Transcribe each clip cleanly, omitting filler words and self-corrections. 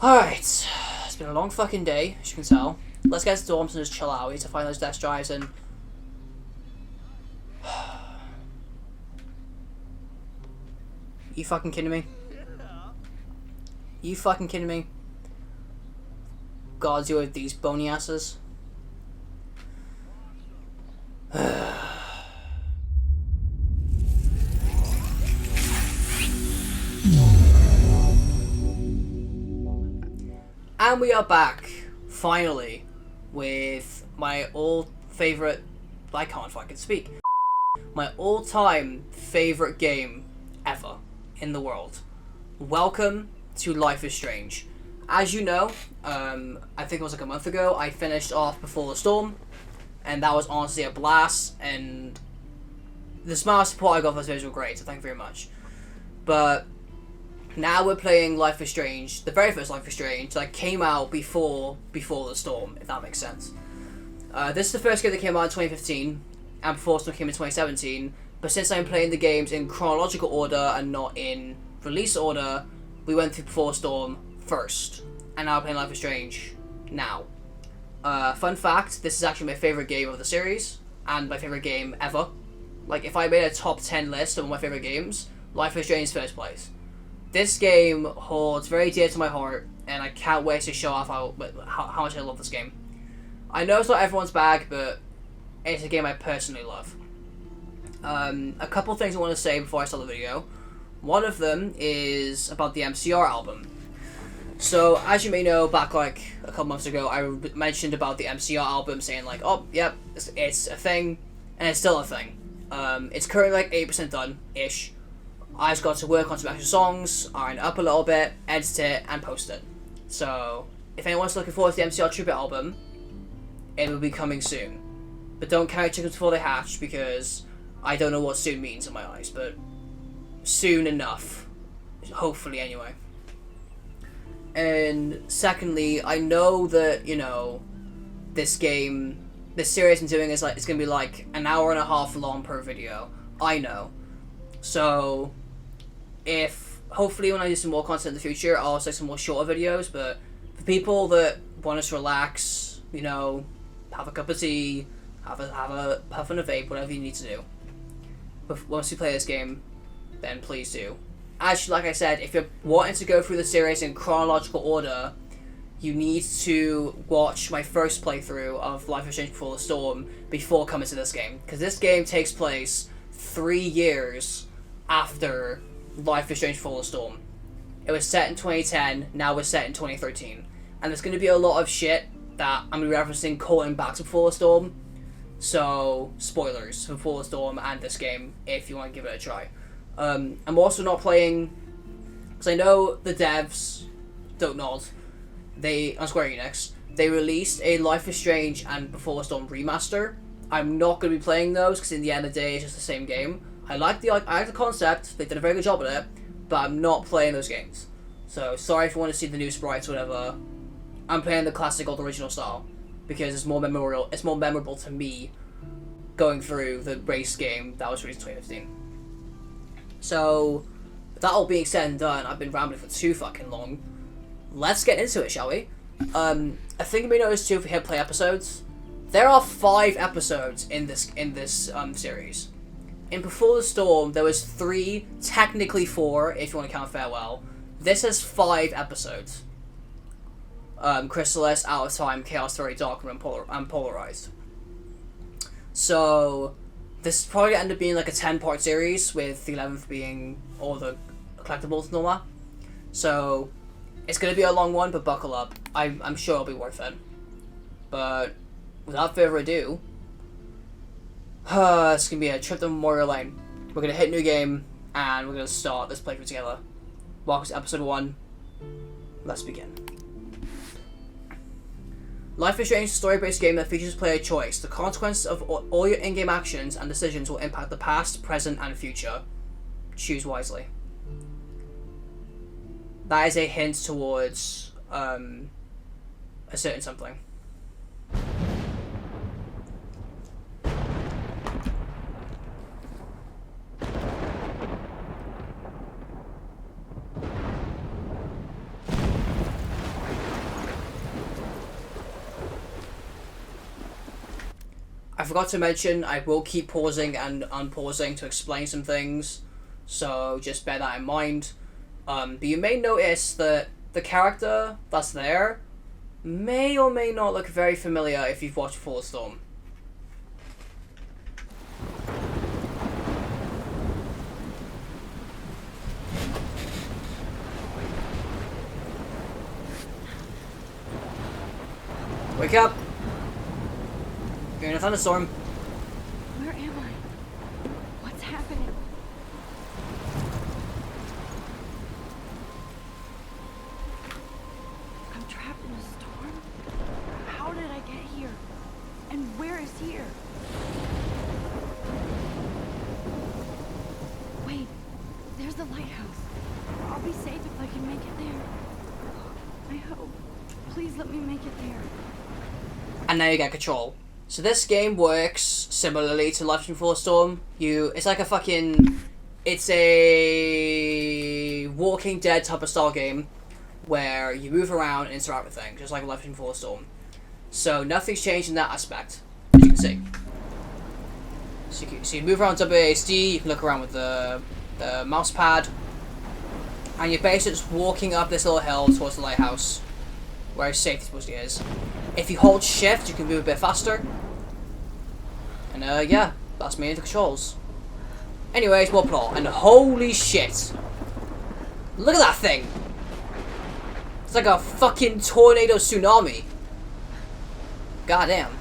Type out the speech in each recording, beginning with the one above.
Alright, it's been a long fucking day, as you can tell. Let's get to dorms and just chill out. We need to find those desk drives and... You fucking kidding me? You fucking kidding me? Gotta deal with these bony asses. And we are back, finally, with my old favourite... I can't fucking speak. My all-time favourite game ever in the world. Welcome to Life is Strange. As you know, I think it was like a month ago, I finished off Before the Storm, and that was honestly a blast, and the amount of support I got for this video was great, so thank you very much. But now we're playing Life is Strange, the very first Life is Strange, that came out before the Storm, if that makes sense. This is the first game that came out in 2015, and Before the Storm came in 2017, but since I'm playing the games in chronological order and not in release order, we went through Before the Storm first, and now we're playing Life is Strange now. Fun fact, this is actually my favourite game of the series, and my favourite game ever. Like, if I made a top 10 list of my favourite games, Life is Strange is first place. This game holds very dear to my heart, and I can't wait to show off how much I love this game. I know it's not everyone's bag, but it's a game I personally love. A couple things I want to say before I start the video. One of them is about the MCR album. So, as you may know, back like a couple months ago, I mentioned about the MCR album, saying like, oh, yep, it's a thing, and it's still a thing. It's currently like 8% done-ish. I just got to work on some extra songs, iron it up a little bit, edit it, and post it. So, if anyone's looking forward to the MCR Tribute album, it will be coming soon. But don't count chickens before they hatch, because I don't know what soon means in my eyes, but soon enough. Hopefully, anyway. And secondly, I know that, you know, this series I'm doing is like, it's gonna be like an hour and a half long per video. I know. So, hopefully when I do some more content in the future, I'll also do some more shorter videos, but for people that want us to relax, you know, have a cup of tea, have a puff and a vape, whatever you need to do. But once you play this game, then please do. Actually, like I said, if you're wanting to go through the series in chronological order, you need to watch my first playthrough of Life is Strange Before the Storm before coming to this game. Because this game takes place 3 years after Life is Strange Before the Storm. It was set in 2010, now we're set in 2013. And there's going to be a lot of shit that I'm going to be referencing calling back to Before the Storm. So, spoilers for Before the Storm and this game, if you want to give it a try. I'm also not playing, because I know the devs, don't nod, on Square Enix, they released a Life is Strange and Before the Storm remaster. I'm not going to be playing those, because in the end of the day, it's just the same game. I like the concept, they did a very good job with it, but I'm not playing those games. So, sorry if you want to see the new sprites or whatever. I'm playing the classic old original style, because it's more memorable to me going through the race game that was released in 2015. So, with that all being said and done, I've been rambling for too fucking long. Let's get into it, shall we? I think you may notice too if we hit play episodes. There are 5 episodes in this series. In Before the Storm, there was 3, technically 4, if you want to count Farewell. This has 5 episodes. Chrysalis, Out of Time, Chaos Theory, Dark and Polarized. So, this is probably going to end up being like a 10-part series, with the 11th being all the collectibles and all that. So, it's going to be a long one, but buckle up. I'm sure it'll be worth it. But, without further ado, it's going to be a trip to Memorial Lane. We're going to hit new game, and we're going to start this playthrough together. Welcome to episode 1. Let's begin. Life is Strange is a story-based game that features player choice. The consequences of all your in-game actions and decisions will impact the past, present, and future. Choose wisely. That is a hint towards a certain something. I forgot to mention, I will keep pausing and unpausing to explain some things, so just bear that in mind. But you may notice that the character that's there may or may not look very familiar if you've watched Before the Storm. Wake up! You're in a thunderstorm. Where am I? What's happening? I'm trapped in a storm? How did I get here? And where is here? Wait, there's the lighthouse. I'll be safe if I can make it there. I hope. Please let me make it there. And now you get control. So this game works similarly to Life Before the Storm. It's like a fucking, it's a Walking Dead type of style game where you move around and interact with things, just like Life Before the Storm. So nothing's changed in that aspect, as you can see. So you move around WASD, you can look around with the mouse pad, and you're basically just walking up this little hill towards the lighthouse, where safety supposedly is. If you hold shift, you can move a bit faster. And yeah, that's mainly the controls. Anyways, more plot. And holy shit. Look at that thing. It's like a fucking tornado tsunami. Goddamn.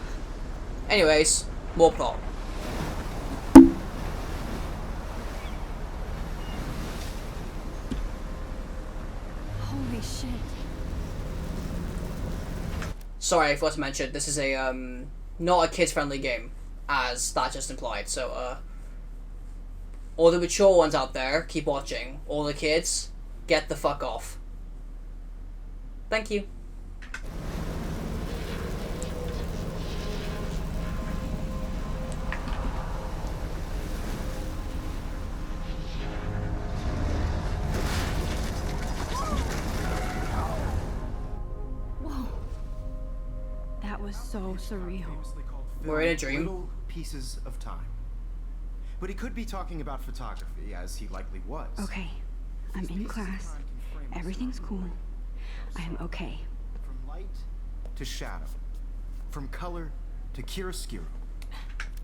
Anyways, more plot. Holy shit. Sorry, I forgot to mention, this is a, not a kids-friendly game, as that just implied, so, all the mature ones out there, keep watching. All the kids, get the fuck off. Thank you. Was so surreal. We're in a dream. Little pieces of time. But he could be talking about photography, as he likely was. Okay, I'm in class. Everything's cool. I am okay. From light to shadow. From color to chiaroscuro.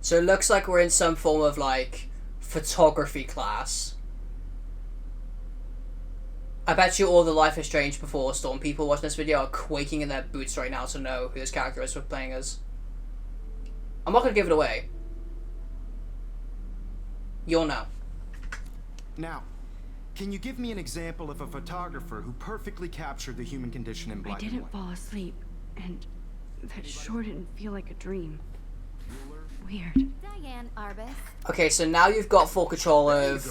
So it looks like we're in some form of, like, photography class. I bet you all the Life is Strange Before the Storm people watching this video are quaking in their boots right now to know who this character is we're playing as. I'm not going to give it away. You'll know. Now, can you give me an example of a photographer who perfectly captured the human condition in black and white? I didn't fall asleep, and that sure didn't feel like a dream. Weird. Diane Arbus. Okay, so now you've got full control of...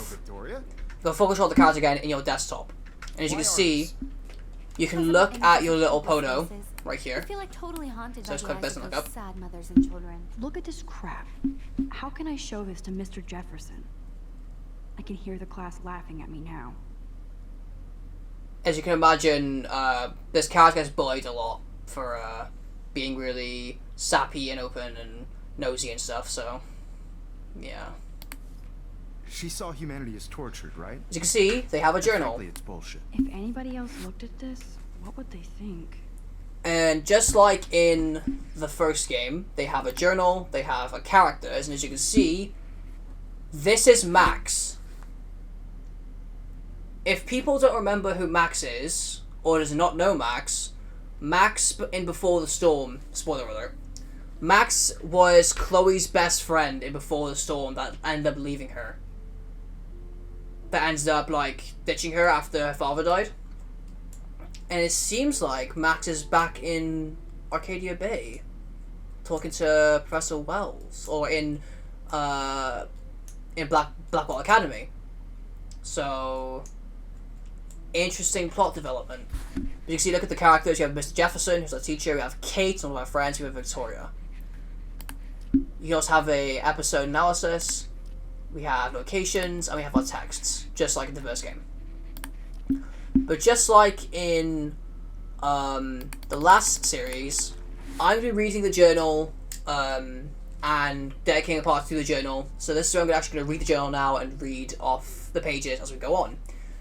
the full control of the character again in your desktop. And as you can see, you can look at your little photo right here. I feel like totally haunted So by just the click eyes this of and those look up. sad mothers and children. Look at this crap. How can I show this to Mr. Jefferson? I can hear the class laughing at me now. As you can imagine, this character gets bullied a lot for being really sappy and open and nosy and stuff, so yeah. She saw humanity as tortured, right? As you can see, they have a journal. Frankly, it's bullshit. If anybody else looked at this, what would they think? And just like in the first game, they have a journal, they have a characters, and as you can see, this is Max. If people don't remember who Max is, or does not know Max, Max in Before the Storm, spoiler alert, Max was Chloe's best friend in Before the Storm that ended up leaving her. That ended up, like, ditching her after her father died. And it seems like Max is back in Arcadia Bay, talking to Professor Wells, or in Blackwell Academy. So, interesting plot development. You can see, look at the characters. You have Mr. Jefferson, who's our teacher. We have Kate, one of our friends. We have Victoria. You can also have a episode analysis. We have locations, and we have our texts, just like in the first game. But just like in the last series, I'm going to be reading the journal and dedicating a part to the journal. So this is where I'm actually going to read the journal now and read off the pages as we go on.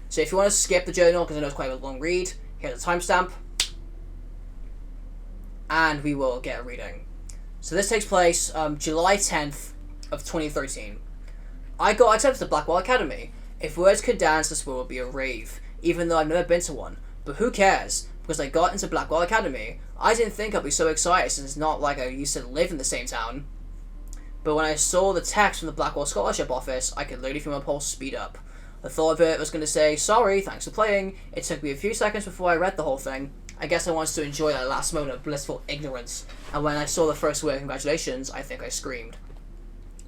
So if you want to skip the journal, because I know it's quite a long read, here's a timestamp, and we will get a reading. So this takes place July 10th of 2013. I got accepted to Blackwell Academy. If words could dance, this would be a rave, even though I've never been to one. But who cares? Because I got into Blackwell Academy. I didn't think I'd be so excited since it's not like I used to live in the same town. But when I saw the text from the Blackwell Scholarship Office, I could literally feel my pulse speed up. The thought of it was going to say, sorry, thanks for playing. It took me a few seconds before I read the whole thing. I guess I wanted to enjoy that last moment of blissful ignorance. And when I saw the first word, congratulations, I think I screamed.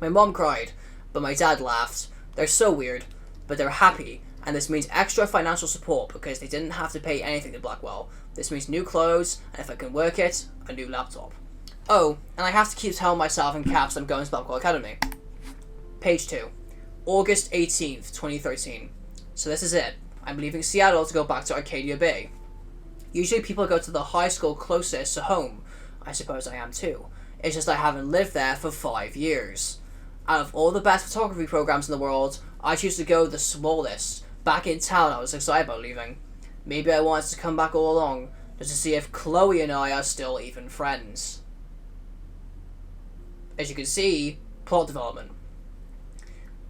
My mom cried, but my dad laughed. They're so weird, but they're happy. And this means extra financial support because they didn't have to pay anything to Blackwell. This means new clothes, and if I can work it, a new laptop. Oh, and I have to keep telling myself in caps I'm going to Blackwell Academy. Page 2. August 18th, 2013. So this is it. I'm leaving Seattle to go back to Arcadia Bay. Usually people go to the high school closest to home. I suppose I am too. It's just I haven't lived there for 5 years. Out of all the best photography programs in the world, I choose to go the smallest. Back in town, I was excited about leaving. Maybe I wanted to come back all along, just to see if Chloe and I are still even friends. As you can see, plot development.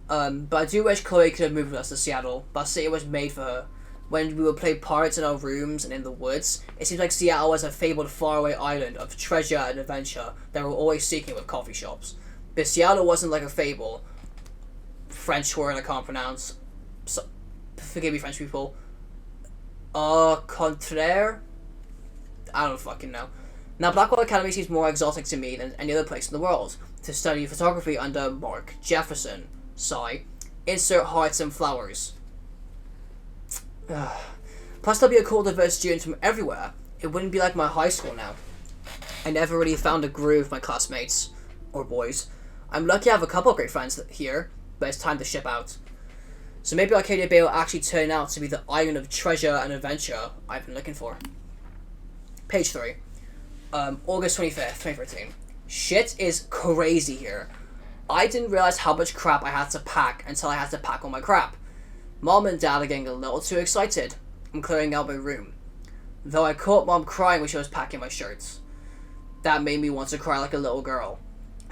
But I do wish Chloe could have moved with us to Seattle. That city was made for her. When we would play pirates in our rooms and in the woods, it seems like Seattle was a fabled faraway island of treasure and adventure that we were always seeking with coffee shops. But Seattle wasn't like a fable. French word I can't pronounce. So, forgive me, French people. Contraire? I don't fucking know. Now, Blackwell Academy seems more exotic to me than any other place in the world. To study photography under Mark Jefferson. Sigh. Insert hearts and flowers. Plus, there'll be a cool diverse students from everywhere. It wouldn't be like my high school now. I never really found a groove with my classmates. Or boys. I'm lucky I have a couple of great friends here, but it's time to ship out. So maybe Arcadia Bay will actually turn out to be the island of treasure and adventure I've been looking for. Page 3. August 25th, 2013. Shit is crazy here. I didn't realize how much crap I had to pack until I had to pack all my crap. Mom and Dad are getting a little too excited. I'm clearing out my room. Though I caught Mom crying when she was packing my shirts. That made me want to cry like a little girl.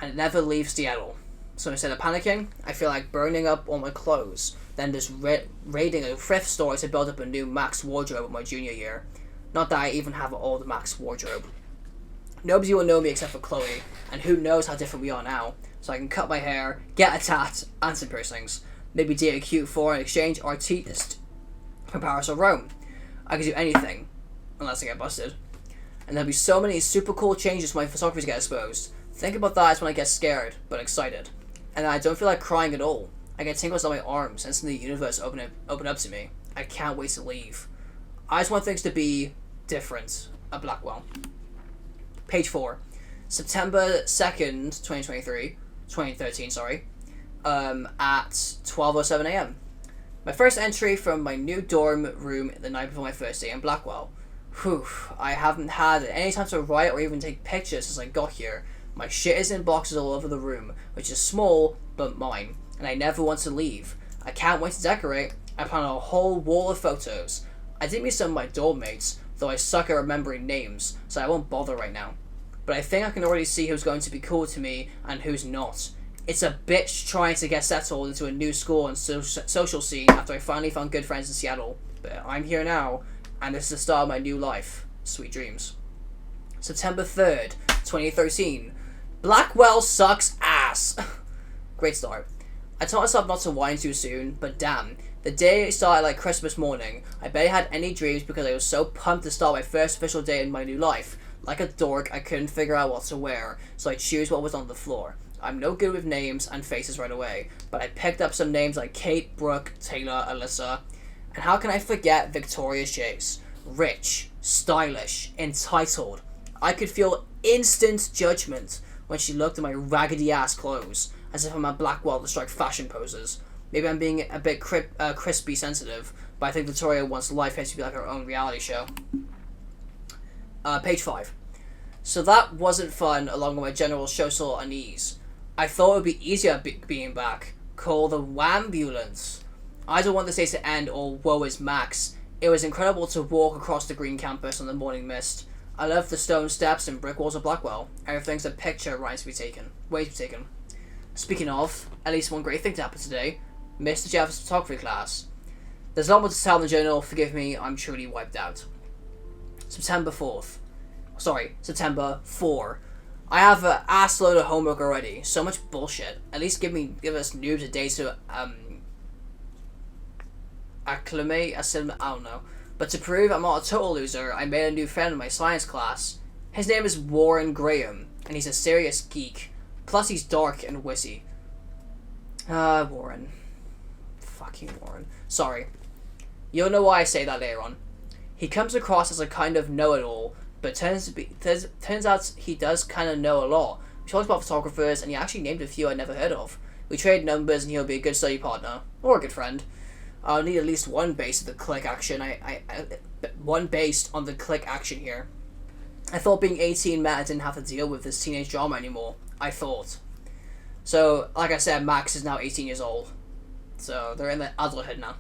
And it never leaves Seattle. So instead of panicking, I feel like burning up all my clothes, then just raiding a thrift store to build up a new Max wardrobe in my junior year. Not that I even have an old Max wardrobe. Nobody will know me except for Chloe, and who knows how different we are now. So I can cut my hair, get a tat, and some piercings. Maybe date a cute foreign exchange artist from Paris or Rome. I could do anything, unless I get busted. And there'll be so many super cool changes when my photographers get exposed. Think about that as when I get scared, but excited. And I don't feel like crying at all. I get tingles on my arms, and suddenly the universe open up to me. I can't wait to leave. I just want things to be different at Blackwell. Page 4. September 2nd, 2013, sorry. At 12:07 a.m. My first entry from my new dorm room the night before my first day in Blackwell. Whew, I haven't had any time to write or even take pictures since I got here. My shit is in boxes all over the room, which is small, but mine, and I never want to leave. I can't wait to decorate. I plan on a whole wall of photos. I did meet some of my dorm mates, though I suck at remembering names, so I won't bother right now. But I think I can already see who's going to be cool to me and who's not. It's a bitch trying to get settled into a new school and social scene after I finally found good friends in Seattle. But I'm here now, and this is the start of my new life. Sweet dreams. September 3rd, 2013. Blackwell sucks ass. Great start. I told myself not to whine too soon, but damn, the day started like Christmas morning. I barely had any dreams because I was so pumped to start my first official day in my new life. Like a dork, I couldn't figure out what to wear, so I chose what was on the floor. I'm no good with names and faces right away, but I picked up some names like Kate, Brooke, Taylor, Alyssa. And how can I forget Victoria Chase? Rich, stylish, entitled. I could feel instant judgment when she looked at my raggedy ass clothes, as if I'm at Blackwell to strike fashion poses. Maybe I'm being a bit crispy sensitive, but I think Victoria wants life to be like her own reality show. Page 5. So that wasn't fun, along with my general social unease. I thought it would be easier being back. Call the Wambulance. I don't want this day to end or woe is Max. It was incredible to walk across the green campus on the morning mist. I love the stone steps and brick walls of Blackwell. Everything's a picture waiting to be taken. Speaking of, at least one great thing to happen today. Mr. Jeff's photography class. There's not much to tell in the journal, forgive me, I'm truly wiped out. September 4. I have an ass load of homework already. So much bullshit. At least give us noobs a day to acclimate, I don't know. But to prove I'm not a total loser, I made a new friend in my science class. His name is Warren Graham, and he's a serious geek. Plus he's dark and witty. Warren. Fucking Warren. Sorry. You'll know why I say that later on. He comes across as a kind of know-it-all, but turns out he does kind of know a lot. We talked about photographers, and he actually named a few I'd never heard of. We trade numbers, and he'll be a good study partner. Or a good friend. I'll need at least one based on the click action. One based on the click action here. I thought being 18 meant I didn't have to deal with this teenage drama anymore. I thought. So, like I said, Max is now 18 years old. So, they're in their adulthood now.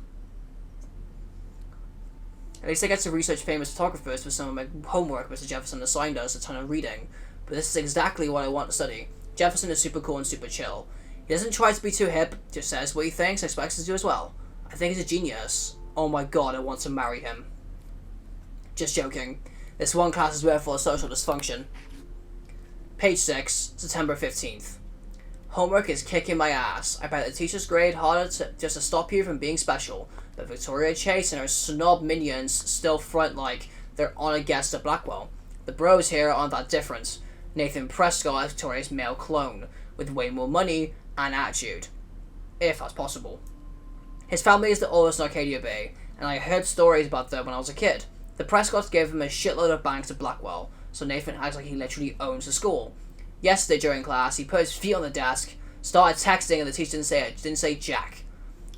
At least I get to research famous photographers for some of my homework Mr. Jefferson assigned us a ton of reading. But this is exactly what I want to study. Jefferson is super cool and super chill. He doesn't try to be too hip, just says what he thinks and expects us to do as well. I think he's a genius. Oh my god, I want to marry him. Just joking. This one class is rare for social dysfunction. Page 6, September 15th. Homework is kicking my ass. I bet the teacher's grade harder just to stop you from being special. But Victoria Chase and her snob minions still front like they're honoured guests at Blackwell. The bros here aren't that different. Nathan Prescott is Victoria's male clone, with way more money and attitude. If that's possible. His family is the oldest in Arcadia Bay, and I heard stories about them when I was a kid. The Prescotts gave him a shitload of banks at Blackwell, so Nathan acts like he literally owns the school. Yesterday during class, he put his feet on the desk, started texting, and the teacher didn't say jack.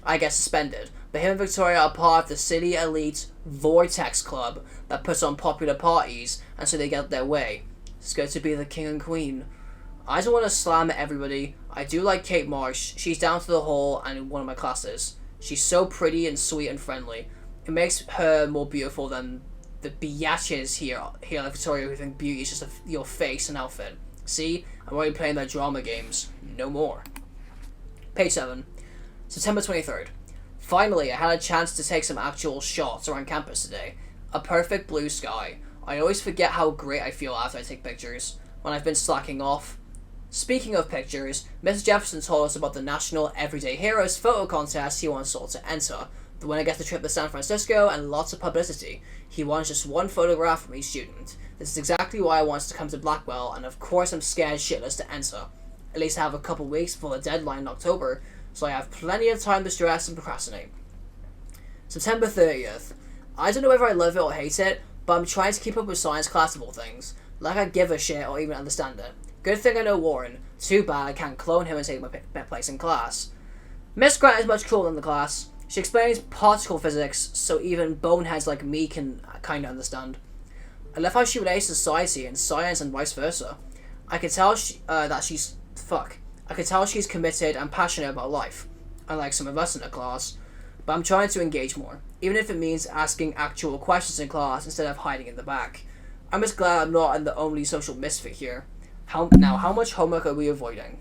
I get suspended, but him and Victoria are part of the city elite Vortex Club that puts on popular parties, and so they get their way. It's good to be the king and queen. I don't want to slam at everybody. I do like Kate Marsh. She's down to the hall and in one of my classes. She's so pretty and sweet and friendly. It makes her more beautiful than the biatches here like Victoria, who think beauty is just your face and outfit. See? I'm already playing their drama games. No more. Page 7. September 23rd. Finally, I had a chance to take some actual shots around campus today. A perfect blue sky. I always forget how great I feel after I take pictures, when I've been slacking off. Speaking of pictures, Mr. Jefferson told us about the National Everyday Heroes photo contest he wants all to enter. The winner gets a trip to San Francisco and lots of publicity. He wants just one photograph from each student. This is exactly why I want to come to Blackwell, and of course I'm scared shitless to enter. At least I have a couple weeks before the deadline in October, so I have plenty of time to stress and procrastinate. September 30th. I don't know whether I love it or hate it, but I'm trying to keep up with science class of all things. Like I give a shit or even understand it. Good thing I know Warren. Too bad I can't clone him and take my place in class. Miss Grant is much cooler than the class. She explains particle physics, so even boneheads like me can kinda understand. I love how she relates to society and science and vice versa. I could tell I could tell she's committed and passionate about life, unlike some of us in her class. But I'm trying to engage more, even if it means asking actual questions in class instead of hiding in the back. I'm just glad I'm not the only social misfit here. How much homework are we avoiding?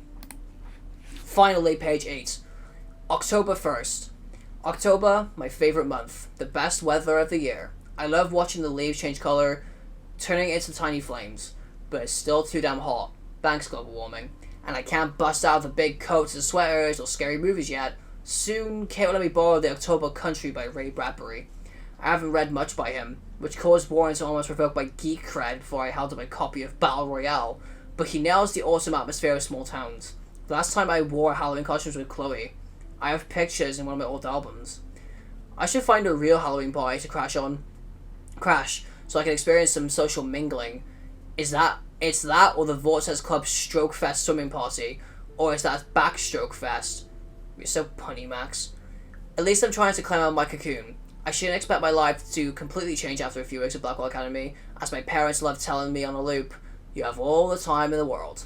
Finally, page 8. October 1st. October, my favourite month. The best weather of the year. I love watching the leaves change colour, turning into tiny flames. But it's still too damn hot. Thanks, global warming. And I can't bust out the big coats and sweaters or scary movies yet. Soon, Kate will let me borrow The October Country by Ray Bradbury. I haven't read much by him, which caused Warren to almost revoke my geek cred before I held up my copy of Battle Royale. But he nails the awesome atmosphere of small towns. The last time I wore Halloween costumes with Chloe. I have pictures in one of my old albums. I should find a real Halloween party to crash so I can experience some social mingling. It's that or the Vortex Club Stroke Fest swimming party, or is that Backstroke Fest? You're so punny, Max. At least I'm trying to climb out of my cocoon. I shouldn't expect my life to completely change after a few weeks at Blackwell Academy, as my parents love telling me on a loop, you have all the time in the world.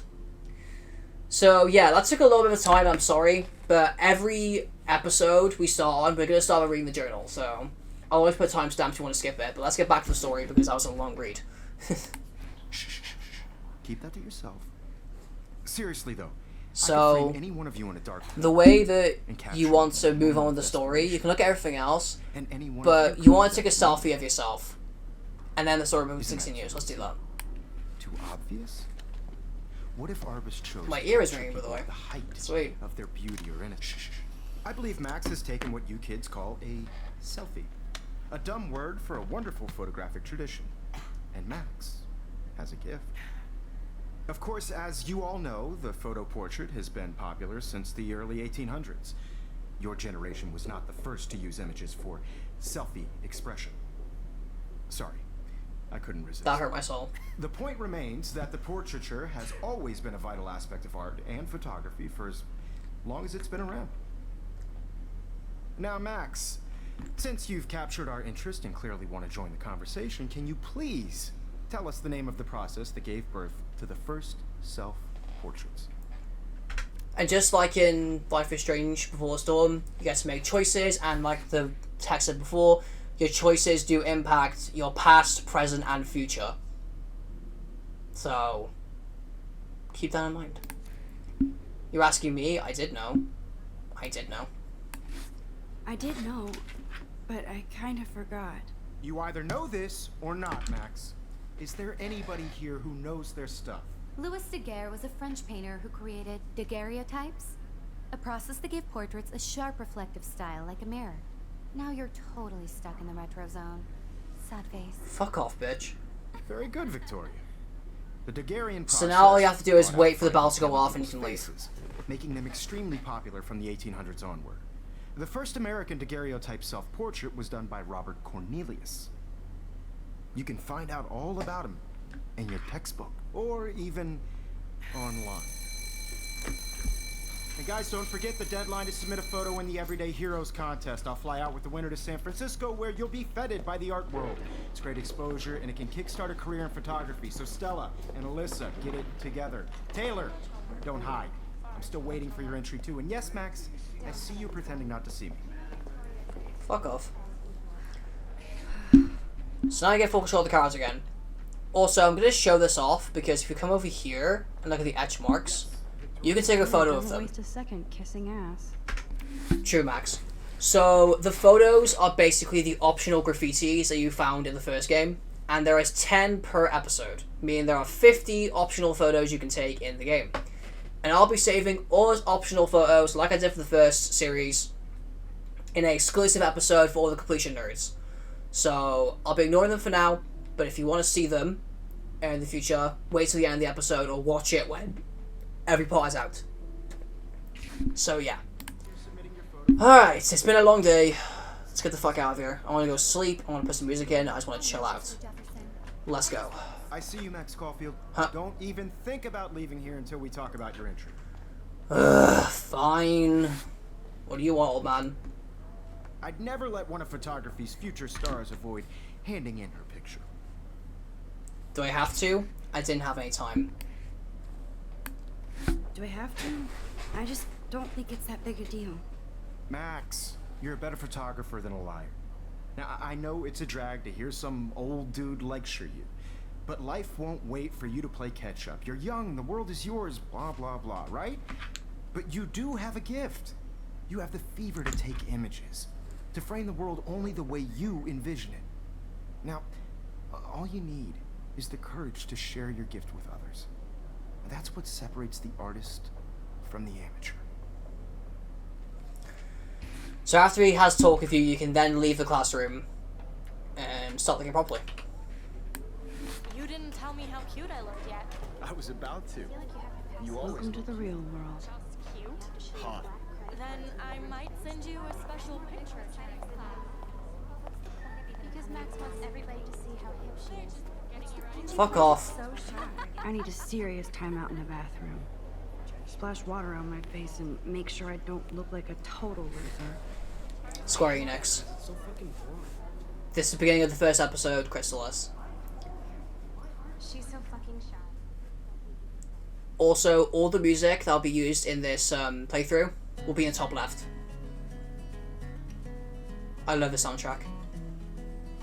So yeah, that took a little bit of time, I'm sorry, but every episode we start on, we're going to start by reading the journal, so I'll always put timestamps if you want to skip it, but let's get back to the story because that was a long read. Keep that to yourself. Seriously though, I So, could frame any one of you in a dark the way that and capture you want to you move on in with the story, you can look at everything else, and any one of but you you want to could take a selfie of yourself, and then the story moves Isn't that 16 years. Let's do that. too obvious? What if Arbus chose My to ear is capture ringing, by the people way. at the height Sweet. of their beauty or innocence? I believe Max has taken what you kids call a selfie. A dumb word for a wonderful photographic tradition. And Max has a gift. Of course, as you all know, the photo portrait has been popular since the early 1800s. Your generation was not the first to use images for selfie expression. Sorry, I couldn't resist. That hurt my soul. The point remains that the portraiture has always been a vital aspect of art and photography for as long as it's been around. Now, Max, since you've captured our interest and clearly want to join the conversation, can you please tell us the name of the process that gave birth to the first self-portraits? And just like in Life is Strange Before the Storm, you get to make choices, and like the text said before, your choices do impact your past, present, and future. So, keep that in mind. You're asking me? I did know. I did know. I did know, but I kind of forgot. You either know this or not, Max. Is there anybody here who knows their stuff? Louis Daguerre was a French painter who created daguerreotypes, a process that gave portraits a sharp reflective style like a mirror. Now you're totally stuck in the retro zone. Sad face. Fuck off, bitch. Very good, Victoria. The Daguerrean process So now all you have to do is brought wait out for the bell to go fine off and you can people's leave. faces, making them extremely popular from the 1800s onward. The first American daguerreotype self-portrait was done by Robert Cornelius. You can find out all about him in your textbook, or even online. And guys, don't forget the deadline to submit a photo in the Everyday Heroes contest. I'll fly out with the winner to San Francisco, where you'll be feted by the art world. It's great exposure, and it can kickstart a career in photography. So Stella and Alyssa, get it together. Taylor, don't hide. I'm still waiting for your entry too. And yes, Max, I see you pretending not to see me. Fuck off. So now you get full control of the cards again. Also, I'm going to show this off because if you come over here and look at the etch marks, you can take a photo of them. Waste a second kissing ass. True, Max. So the photos are basically the optional graffitis that you found in the first game, and there is 10 per episode, meaning there are 50 optional photos you can take in the game. And I'll be saving all those optional photos, like I did for the first series, in an exclusive episode for all the completion nerds. So I'll be ignoring them for now, but if you want to see them in the future, wait till the end of the episode or watch it when every part is out. So yeah. Alright, it's been a long day. Let's get the fuck out of here. I want to go sleep, I want to put some music in, I just want to chill out. Let's go. I see you, Max Caulfield. Huh? Don't even think about leaving here until we talk about your entry. Fine. What do you want, old man? I'd never let one of photography's future stars avoid handing in her picture. Do I have to? I didn't have any time. Do I have to? I just don't think it's that big a deal. Max, you're a better photographer than a liar. Now, I know it's a drag to hear some old dude lecture you, but life won't wait for you to play catch up. You're young, the world is yours, blah, blah, blah, right? But you do have a gift. You have the fever to take images, to frame the world only the way you envision it. Now, all you need is the courage to share your gift with others. That's what separates the artist from the amateur. So after he has talk with you, you can then leave the classroom and start thinking properly. You didn't tell me how cute I looked yet. I was about to. You always Welcome to the real world. Cute? hot. Then I might send you a special picture. Because Max wants everybody to see how hip she is. Fuck off. So shy. I need a serious timeout in the bathroom. Splash water on my face and make sure I don't look like a total loser. Square Enix. So fucking boring. This is the beginning of the first episode, Chrysalis. She's so fucking shy. Also, all the music that'll be used in this playthrough will be in the top left. I love the soundtrack.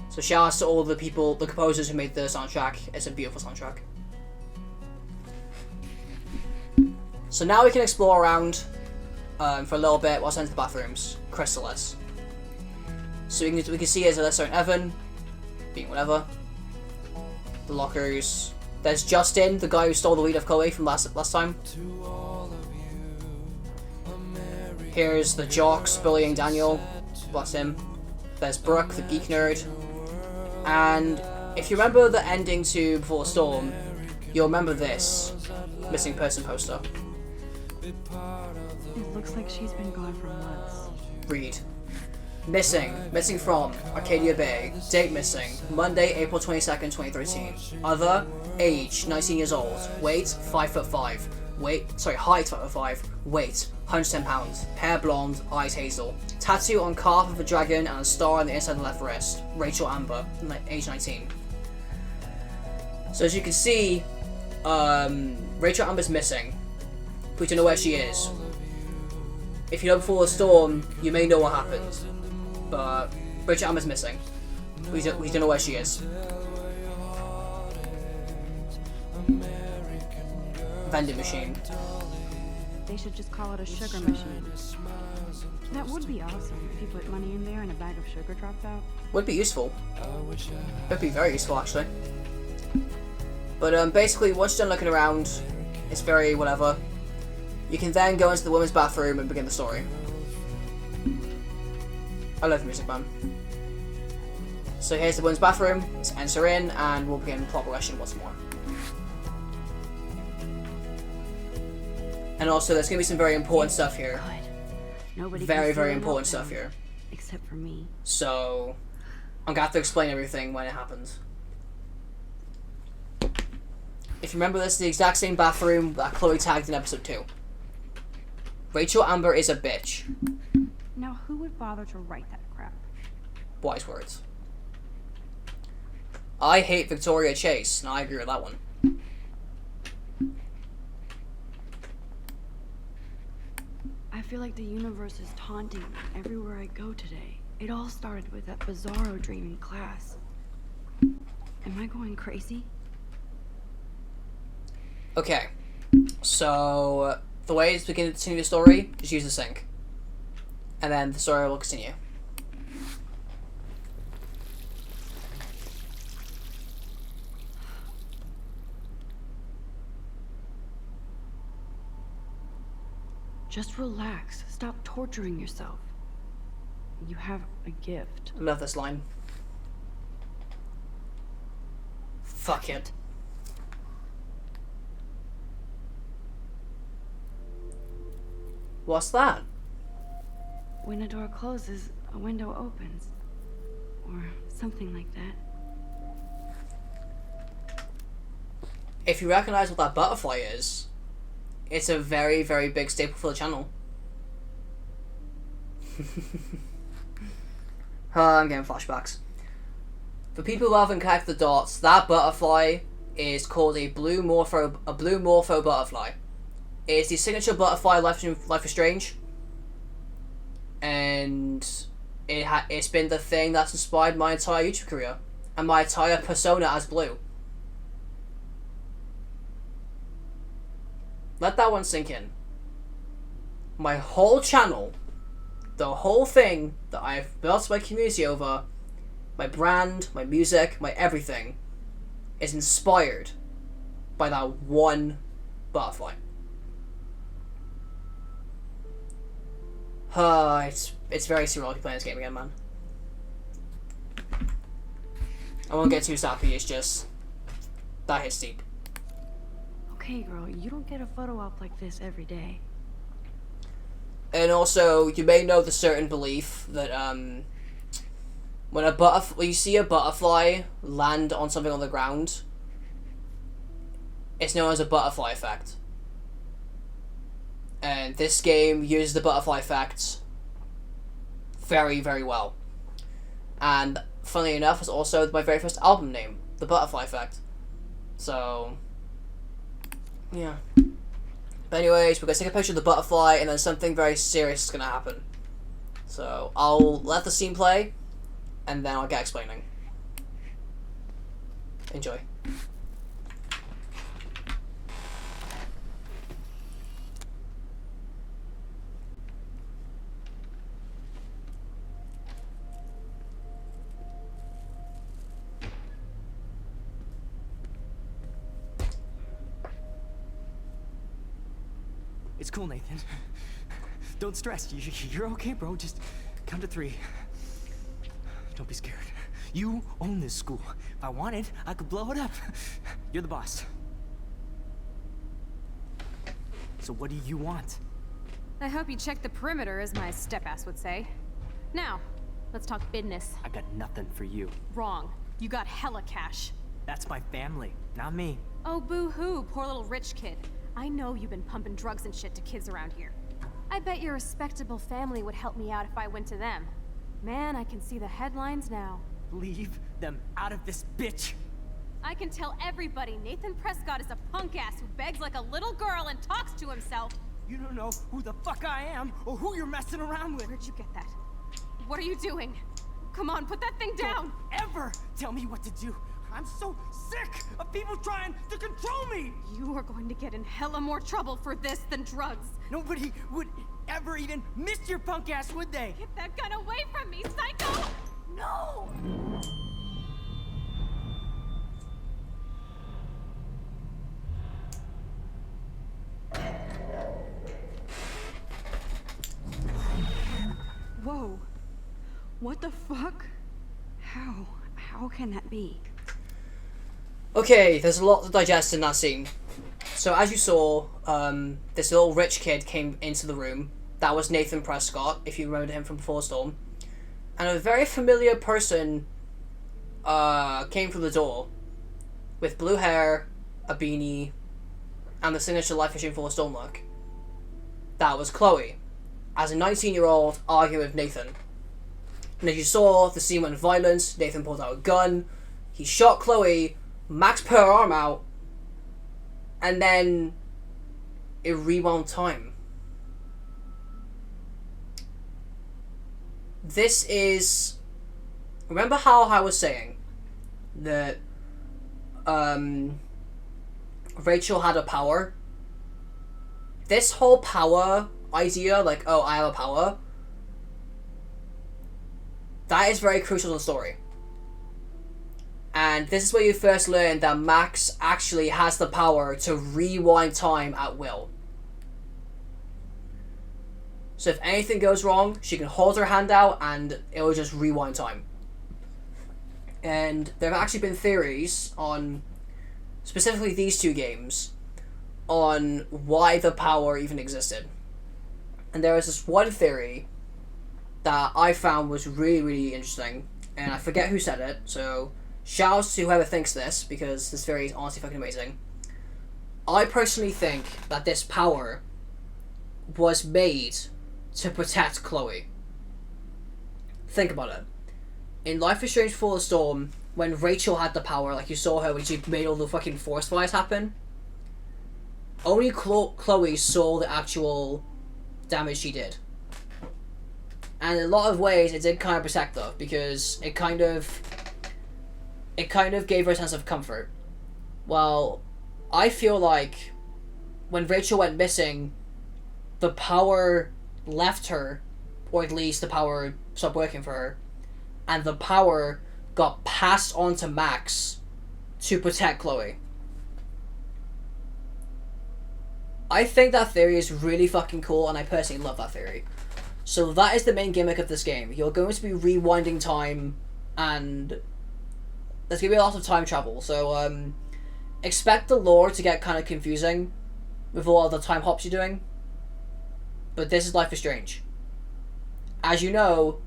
So shout outs to all the people, the composers who made the soundtrack. It's a beautiful soundtrack. So now we can explore around for a little bit whilst into the bathrooms. Chrysalis. So we can see there's Alyssa and Evan, being whatever. The lockers. There's Justin, the guy who stole the weed of Chloe from last time. Here's the jocks bullying Daniel. Bless him. There's Brooke, the geek nerd. And if you remember the ending to Before the Storm, you'll remember this missing person poster. It looks like she's been gone for months. Read. Missing from Arcadia Bay. Date missing. Monday, April 22nd, 2013. Other, age 19 years old. Weight 5'5". Height 5'5". Weight 110 pounds. Hair blonde, eyes hazel. Tattoo on calf of a dragon and a star on the inside of the left wrist. Rachel Amber, age 19. So as you can see, Rachel Amber's missing. We don't know where she is. If you know Before the Storm, you may know what happened. But Rachel Amber's missing. We don't know where she is. Vending machine. They should just call it a sugar machine. That would be awesome if you put money in there and a bag of sugar dropped out. Would be useful. Would be very useful, actually. But basically, once you're done looking around, it's very whatever. You can then go into the women's bathroom and begin the story. I love music, man. So here's the women's bathroom. Let's enter in, and we'll begin plot progression once more. And also, there's gonna be some very important stuff here. Nobody Very important stuff here. Except for me. So, I'm gonna have to explain everything when it happens. If you remember, this is the exact same bathroom that Chloe tagged in episode 2. Rachel Amber is a bitch. Now, who would bother to write that crap? Wise words. I hate Victoria Chase, and I agree with that one. I feel like the universe is taunting me everywhere I go today. It all started with that bizarro dream in class. Am I going crazy? Okay, so the way to begin to continue the story is use the sink. And then the story will continue. Just relax. Stop torturing yourself. You have a gift. I love this line. Fuck it. What's that? When a door closes, a window opens. Or something like that. If you recognize what that butterfly is, it's a very, very big staple for the channel. I'm getting flashbacks. For people who haven't connected the dots, that butterfly is called a Blu Morpho butterfly. It is the signature butterfly Life is Strange. And it's been the thing that's inspired my entire YouTube career and my entire persona as Blue. Let that one sink in. My whole channel, the whole thing that I've built my community over, my brand, my music, my everything, is inspired by that one butterfly. It's very surreal to be playing this game again, man. I won't get too sappy, it's just that hits deep. Okay, girl, you don't get a photo op like this every day. And also, you may know the certain belief that when you see a butterfly land on something on the ground, it's known as a butterfly effect. And this game uses the butterfly effect very, very well. And funnily enough, it's also my very first album name, The Butterfly Effect. So, yeah. But anyways, we're gonna take a picture of the butterfly, and then something very serious is gonna happen. So I'll let the scene play, and then I'll get explaining. Enjoy. It's cool, Nathan. Don't stress. You're okay, bro. Just count to 3. Don't be scared. You own this school. If I wanted, I could blow it up. You're the boss. So what do you want? I hope you check the perimeter, as my step-ass would say. Now, let's talk business. I got nothing for you. Wrong. You got hella cash. That's my family, not me. Oh, boo-hoo, poor little rich kid. I know you've been pumping drugs and shit to kids around here. I bet your respectable family would help me out if I went to them. Man, I can see the headlines now. Leave them out of this, bitch! I can tell everybody Nathan Prescott is a punk-ass who begs like a little girl and talks to himself. You don't know who the fuck I am or who you're messing around with. Where'd you get that? What are you doing? Come on, put that thing down! Don't ever tell me what to do. I'm so sick of people trying to control me! You are going to get in hella more trouble for this than drugs. Nobody would ever even miss your punk ass, would they? Get that gun away from me, psycho! No! Whoa. What the fuck? How can that be? Okay, there's a lot to digest in that scene. So as you saw, this little rich kid came into the room. That was Nathan Prescott, if you remember him from Before Storm. And a very familiar person came through the door with blue hair, a beanie, and the signature Life is Before Storm look. That was Chloe, as a 19-year-old arguing with Nathan. And as you saw, the scene went violent. Nathan pulled out a gun. He shot Chloe, maxed her arm out, and then it rewound time. This is... Remember how I was saying that Rachel had a power? This whole power idea, like, oh, I have a power, that is very crucial to the story. And this is where you first learn that Max actually has the power to rewind time at will. So if anything goes wrong, she can hold her hand out and it will just rewind time. And there have actually been theories on, specifically these two games, on why the power even existed. And there is this one theory that I found was really, really interesting. And I forget who said it, so shout out to whoever thinks this, because this theory is honestly fucking amazing. I personally think that this power was made to protect Chloe. Think about it. In Life is Strange Before the Storm, when Rachel had the power, like you saw her when she made all the fucking forest fires happen, only Chloe saw the actual damage she did. And in a lot of ways, it did kind of protect her, because it kind of gave her a sense of comfort. Well, I feel like when Rachel went missing, the power left her, or at least the power stopped working for her, and the power got passed on to Max to protect Chloe. I think that theory is really fucking cool, and I personally love that theory. So that is the main gimmick of this game. You're going to be rewinding time, and there's going to be a lot of time travel. So expect the lore to get kind of confusing with all the time hops you're doing. But this is Life is Strange. As you know,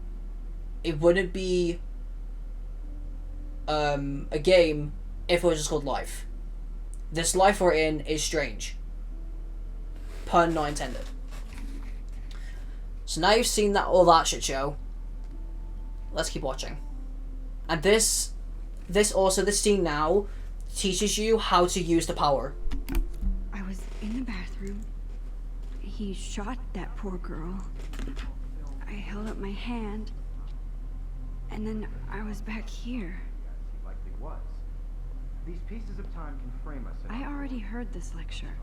it wouldn't be a game if it was just called Life. This life we're in is strange. Pun not intended. So now you've seen all that shit show, let's keep watching. And this scene now teaches you how to use the power. I was in the bathroom, He shot that poor girl. I held up my hand, and then I was back here. He likely was. These pieces of time can frame us. I already heard this lecture.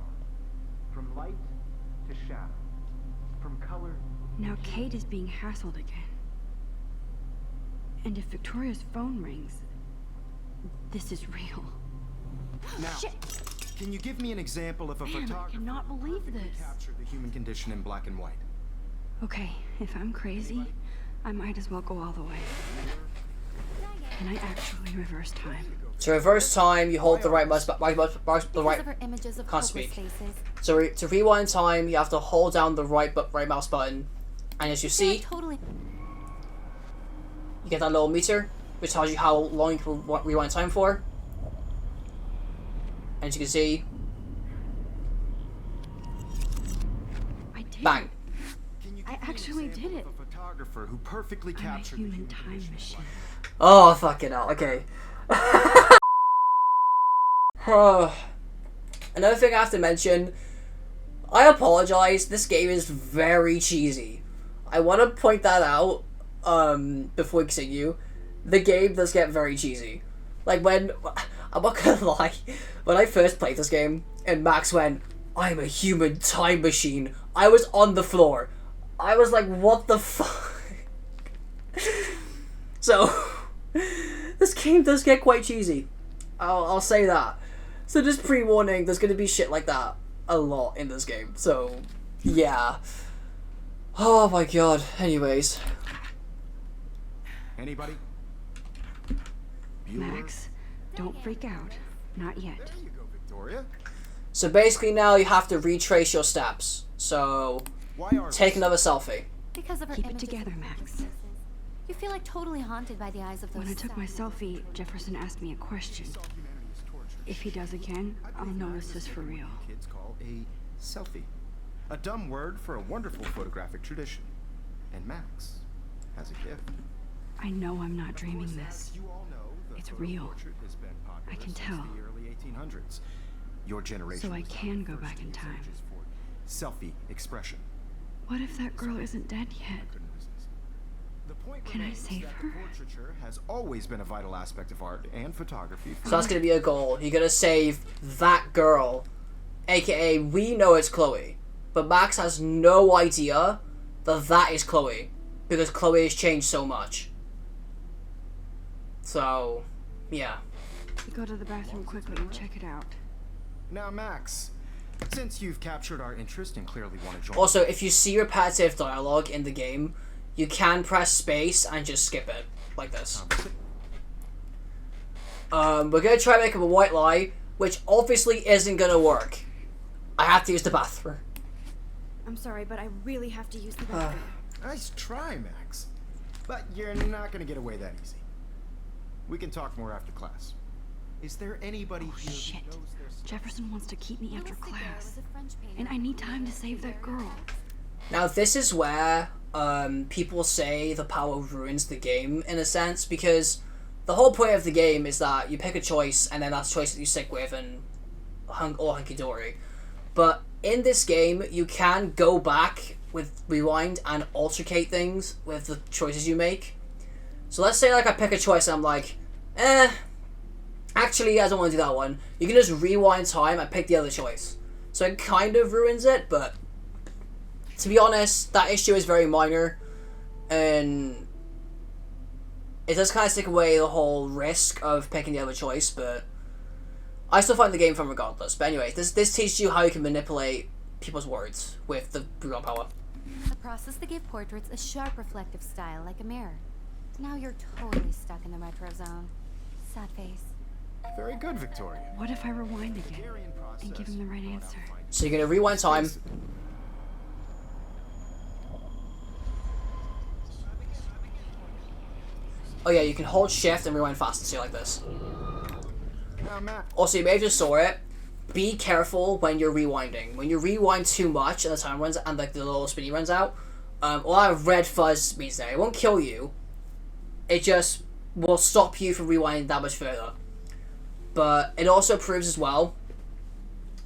From light to shadow. From color. Now Kate is being hassled again. And if Victoria's phone rings, this is real. Now, Shit! can you give me an example of a Man, I photographer cannot believe who this. captured the human condition in black and white? Okay, if I'm crazy, I might as well go all the way. Can I actually reverse time? To reverse time, you hold the right mouse, the Because right. of her images of Can't hopeless speak. faces. So to rewind time, you have to hold down the right mouse button, and as you They see, totally. you get that little meter, which tells you how long you can rewind time for. And as you can see, I did bang. it. Can you I give me an actually example did it. of a photographer who perfectly I'm a captured the human time condition in machine. Oh, fucking hell, okay. Another thing I have to mention, I apologize, this game is very cheesy. I want to point that out, before we continue. The game does get very cheesy. Like when, I'm not gonna lie, when I first played this game, and Max went, "I'm a human time machine," I was on the floor. I was like, what the fuck? So, this game does get quite cheesy. I'll say that. So just pre-warning, there's gonna be shit like that a lot in this game. So, yeah. Oh my god. Anyways. Anybody? Bueller? Max, don't freak out. Not yet. There you go, Victoria. So basically now you have to retrace your steps. So, Why are take another selfie. Because of her Keep it images together, of Max. hopeless faces. You feel like totally haunted by the eyes of those. When I took my selfie, Jefferson asked me a question. humanity's torture? If he does again, I'll notice this for real. Kids call a selfie. A dumb word for a wonderful photographic tradition. And Max has a gift. I know I'm not dreaming this. You all know the It's photo real. portrait has been popular I can since tell. the early 1800s. Your generation So I was can the go first back to in use time. images for selfie expression. What if that girl isn't dead yet? Couldn't resist. The point Can I remains save that her? portraiture has always been a vital aspect of art and photography. So that's gonna be a goal. You're gonna save that girl. AKA, we know it's Chloe. But Max has no idea that that is Chloe. Because Chloe has changed so much. So, yeah. Go to the bathroom quickly and check it out. Now, Max, since you've captured our interest and clearly want to join. Also, if you see repetitive dialogue in the game, you can press space and just skip it. Like this. We're gonna try to make up a white lie, which obviously isn't gonna work. I have to use the bathroom. I'm sorry, but I really have to use the bathroom. Nice try, Max. But you're not going to get away that easy. We can talk more after class. Is there anybody here Shit. who knows their stuff? Jefferson wants to keep me after Louis Daguerre class. was a French painter And I who need time to created save that girl. daguerreotypes. Now, this is where people say the power ruins the game, in a sense, because the whole point of the game is that you pick a choice, and then that's the choice that you stick with, and all hunky-dory. But in this game, you can go back with rewind and altercate things with the choices you make. So let's say, like, I pick a choice, and I'm like, actually, I don't want to do that one. You can just rewind time and pick the other choice. So it kind of ruins it, but to be honest, that issue is very minor, and it does kind of take away the whole risk of picking the other choice, but I still find the game fun regardless. But anyway, this teaches you how you can manipulate people's words with the rewind power. A process that gave portraits a sharp reflective style like a mirror. Now you're totally stuck in the retro zone. Sad face. Very good, Victoria. What if I rewind again Hungarian and give process him the right brought out answer? fine So you're gonna rewind time. taste. Oh yeah, you can hold shift and rewind fast and see like this. Now, Matt, Also, you may have just saw it. Be careful when you're rewinding. When you rewind too much and the time runs and like the little spinny runs out, all that red fuzz means that it won't kill you. It just will stop you from rewinding that much further. But it also proves as well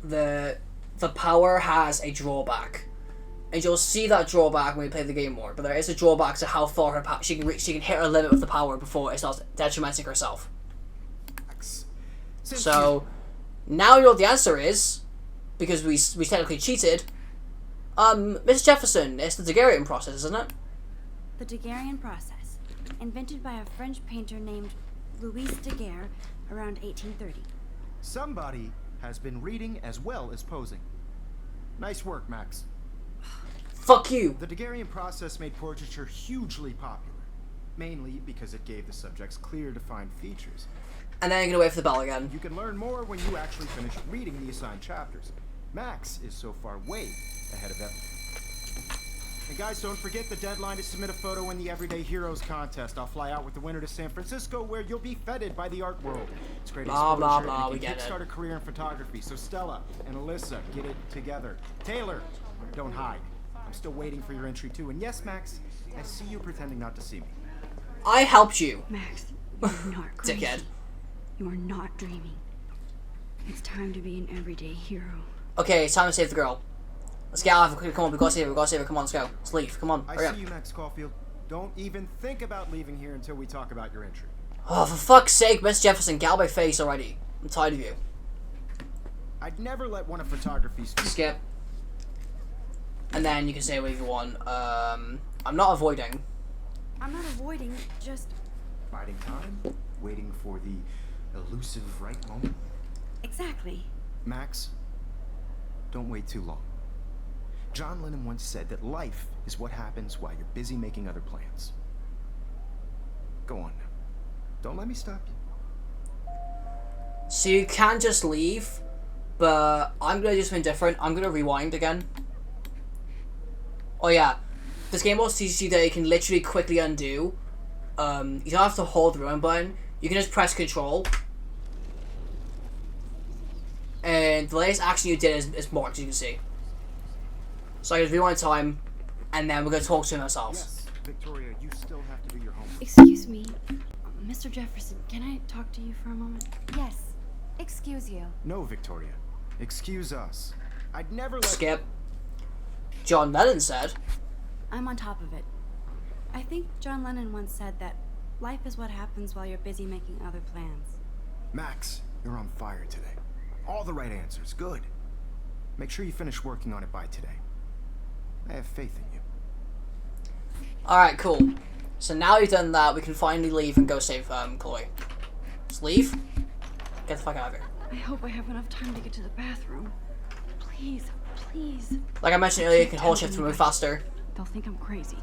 that the power has a drawback. and you'll see that drawback when we play the game more. But there is a drawback to how far her she can reach. She can hit her limit with the power before it starts detrimenting herself. So now you know what the answer is, because we technically cheated. Mrs. Jefferson, it's the Daguerrean process, isn't it? The Daguerrean process, invented by a French painter named Louis Daguerre around 1830. Somebody has been reading as well as posing. Nice work, Max. Fuck you. The Daguerrean process made portraiture hugely popular, mainly because it gave the subjects clear, defined features. And then you're gonna wait for the bell again. You can learn more when you actually finish reading the assigned chapters. Max is so far way ahead of them. And guys, don't forget the deadline to submit a photo in the Everyday Heroes contest. I'll fly out with the winner to San Francisco, where you'll be feted by the art world. It's great Blah, blah, exposure, blah, and we it can get it. kickstart a career in photography. So Stella and Alyssa, get it together. Taylor, don't hide. I'm still waiting for your entry too. And yes, Max, I see you pretending not to see me. I helped you. Max, you're not crazy. Dickhead. You are not dreaming. It's time to be an everyday hero. Okay, it's time to save the girl. Let's get out of here. Come on, we gotta save her. We gotta save her. Come on, let's go. Let's leave. Come on. I Hurry up. see you, Max Caulfield. Don't even think about leaving here until we talk about your entry. Oh, for fuck's sake, Miss Jefferson, get out of my face already. I'm tired of you. I'd never let one of photography's Skip. And then you can say whatever you want. I'm not avoiding. I'm not avoiding, just... biding time, waiting for the elusive right moment. Exactly. Max, don't wait too long. John Lennon once said that life is what happens while you're busy making other plans. Go on now. Don't let me stop you. So you can just leave, but I'm gonna do something different. I'm gonna rewind again. Oh yeah, this game also teaches you that you can literally quickly undo. You don't have to hold the rewind button. You can just press Control. And the latest action you did is marked, as you can see. So I can rewind time, and then we're gonna talk to him ourselves. Yes, Victoria, you still have to do your homework. Excuse me. Mr. Jefferson, can I talk to you for a moment? Yes. Excuse you. No, Victoria. Excuse us. I'd never let... Skip. John Lennon said. I'm on top of it. I think John Lennon once said that life is what happens while you're busy making other plans. Max, you're on fire today. All the right answers. Good. Make sure you finish working on it by today. I have faith in you. Alright, cool. So now you've done that, we can finally leave and go save Chloe. Just leave. Get the fuck out of here. I hope I have enough time to get to the bathroom. Please, please. Like I mentioned earlier, you can hold shift to move faster. They'll think I'm crazy.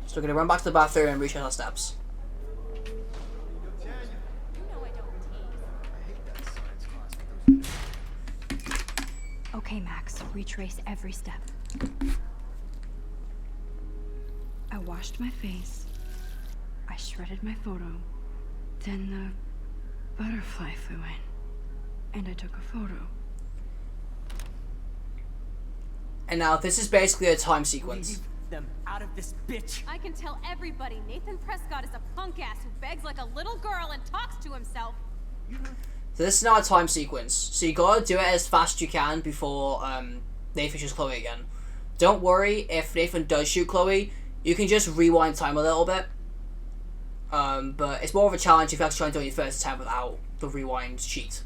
So we're gonna run back to the bathroom and reach out our steps. Okay, Max, retrace every step. I washed my face. I shredded my photo. Then the butterfly flew in. And I took a photo. And now this is basically a time sequence. Leave them out of this bitch. I can tell everybody Nathan Prescott is a punk ass who begs like a little girl and talks to himself. So this is now a time sequence. So you gotta do it as fast as you can before Nathan shoots Chloe again. Don't worry if Nathan does shoot Chloe, you can just rewind time a little bit. But it's more of a challenge if you actually try and do it your first attempt without the rewind cheat.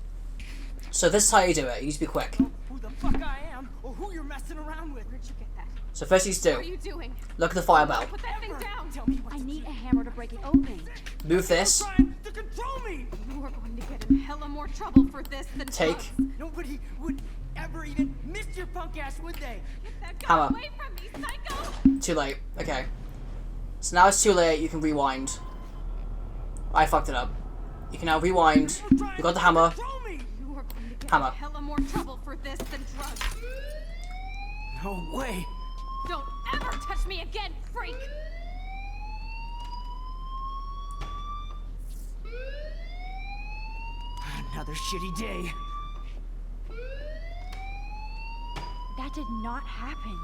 So this is how you do it. You need to be quick. Who the fuck I am, or who you're messing around with. Where'd you get that? So first things to What are do, you doing? look at the fire bell. Put that thing down. Tell me what I need a hammer to break it open. Move this. trying to control me. You are going to get in hella more trouble for this than Take. drugs. Nobody would ever even miss your punk ass, would they? Get that gun Hammer. away from me, psycho! Too late. Okay. So now it's too late. You can rewind. I fucked it up. You can now rewind. You got the hammer. Control me. You are going to get Hammer. in hella more trouble for this than drugs. No way. Don't ever touch me again, freak! Another shitty day. That did not happen.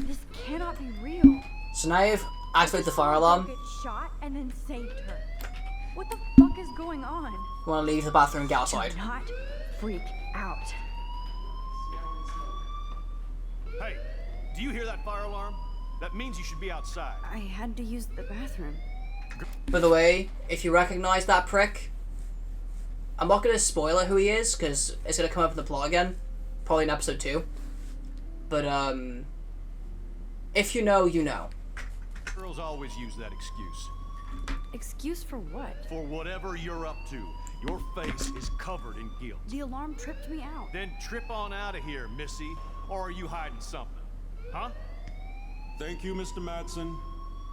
This cannot be real. So now you've activated the fire alarm. Get shot and then saved her. What the fuck is going on? You want to leave the bathroom and get outside. Do not freak out. Hey, Do you hear that fire alarm? That means you should be outside. I had to use the bathroom. By the way, if you recognize that prick, I'm not gonna spoil who he is because it's gonna come up in the plot again, probably in episode 2. But if you know, you know. Girls always use that excuse. Excuse for what? For whatever you're up to. Your face is covered in guilt. The alarm tripped me out. Then trip on out of here, Missy. Or are you hiding something? Huh? Thank you, Mr. Madsen.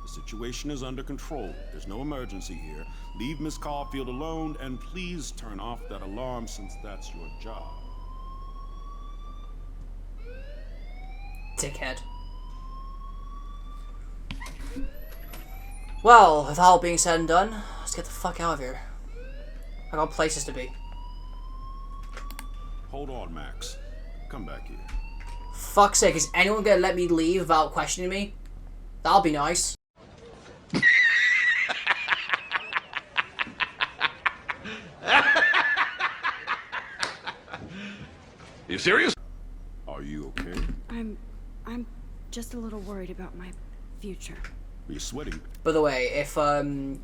The situation is under control. There's no emergency here. Leave Miss Caulfield alone, and please turn off that alarm since that's your job. Dickhead. Well, with all being said and done, let's get the fuck out of here. I got places to be. Hold on, Max. Come back here. Fuck's sake, is anyone gonna let me leave without questioning me? That'll be nice. You serious? Are you okay? I'm just a little worried about my future. You're sweating. By the way, if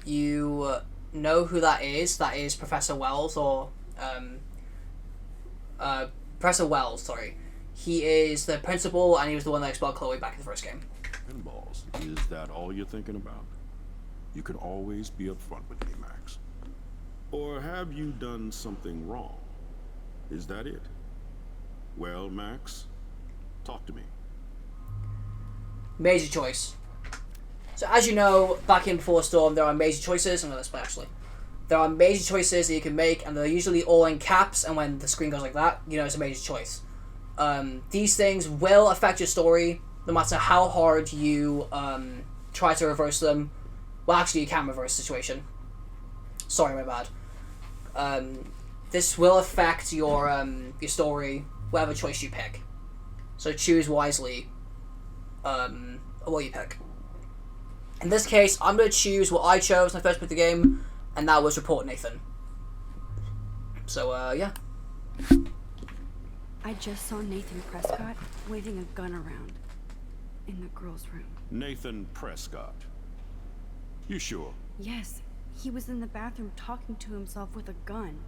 you know who that is Professor Wells, or Professor Wells, sorry. He is the principal, and he was the one that expelled Chloe back in the first game. Pinballs. Is that all you're thinking about? You can always be upfront with me, Max. Or have you done something wrong? Is that it? Well, Max, talk to me. Major choice. So as you know, back in Before Storm, there are major choices. I'm going to explain actually. There are major choices that you can make, and they're usually all in caps, and when the screen goes like that, you know it's a major choice. These things will affect your story, no matter how hard you try to reverse them. Well, actually, you can reverse the situation. Sorry, my bad. This will affect your story, whatever choice you pick. So choose wisely what you pick. In this case, I'm going to choose what I chose when I first played the game, and that was Report Nathan. So, yeah. I just saw Nathan Prescott waving a gun around in the girls' room. Nathan Prescott. You sure? Yes, he was in the bathroom talking to himself with a gun.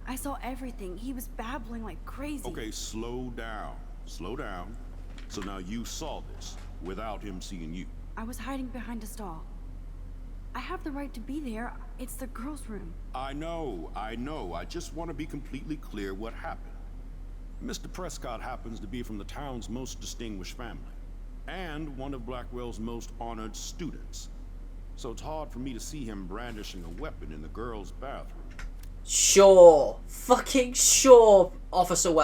I saw everything. He was babbling like crazy. Okay, slow down. Slow down. So now you saw this without him seeing you. I was hiding behind a stall. I have the right to be there. It's the girls' room. I know. I just want to be completely clear what happened. Mr. Prescott happens to be from the town's most distinguished family, and one of Blackwell's most honored students. So it's hard for me to see him brandishing a weapon in the girls' bathroom. Sure. Fucking sure,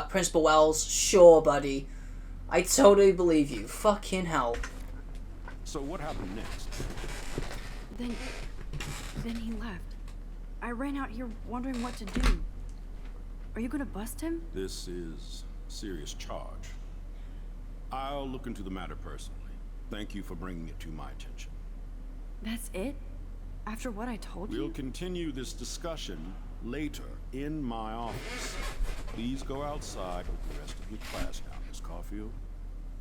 Principal Wells. Sure, buddy. I totally believe you. Fucking hell. So what happened next? Then he left. I ran out here wondering what to do. Are you gonna bust him? This is a serious charge. I'll look into the matter personally. Thank you for bringing it to my attention. That's it? After what I told you? We'll continue this discussion later in my office. Please go outside with the rest of your class now, Miss Caulfield.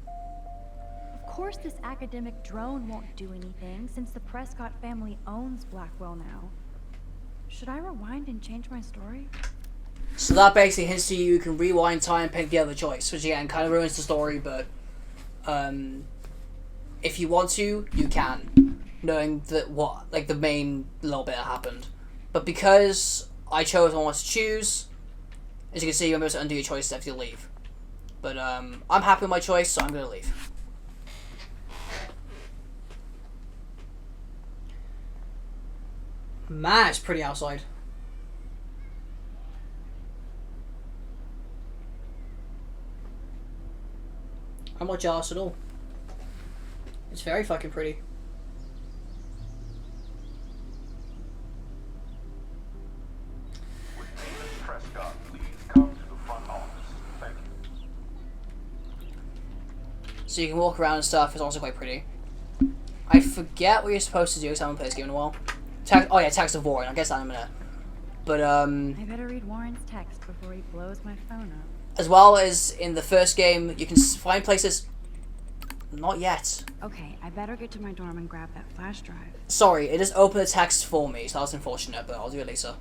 Of course this academic drone won't do anything, since the Prescott family owns Blackwell now. Should I rewind and change my story? So that basically hints to you can rewind time and pick the other choice, which again kind of ruins the story, but if you want to, you can, knowing that the main little bit that happened. But because I chose what I want to choose, as you can see, you're able to undo your choice if you leave. But I'm happy with my choice, so I'm gonna leave. Man, it's pretty outside. I'm not jealous at all. It's very fucking pretty. Would Miss Prescott please come to the front office? Thank you. So you can walk around and stuff. It's also quite pretty. I forget what you're supposed to do because I haven't played this game in a while. Text of Warren. I guess I'm gonna. But I better read Warren's text before he blows my phone up. As well as in the first game, you can find places. Not yet. Okay, I better get to my dorm and grab that flash drive. Sorry, it just opened the text for me, so that was unfortunate, but I'll do it later.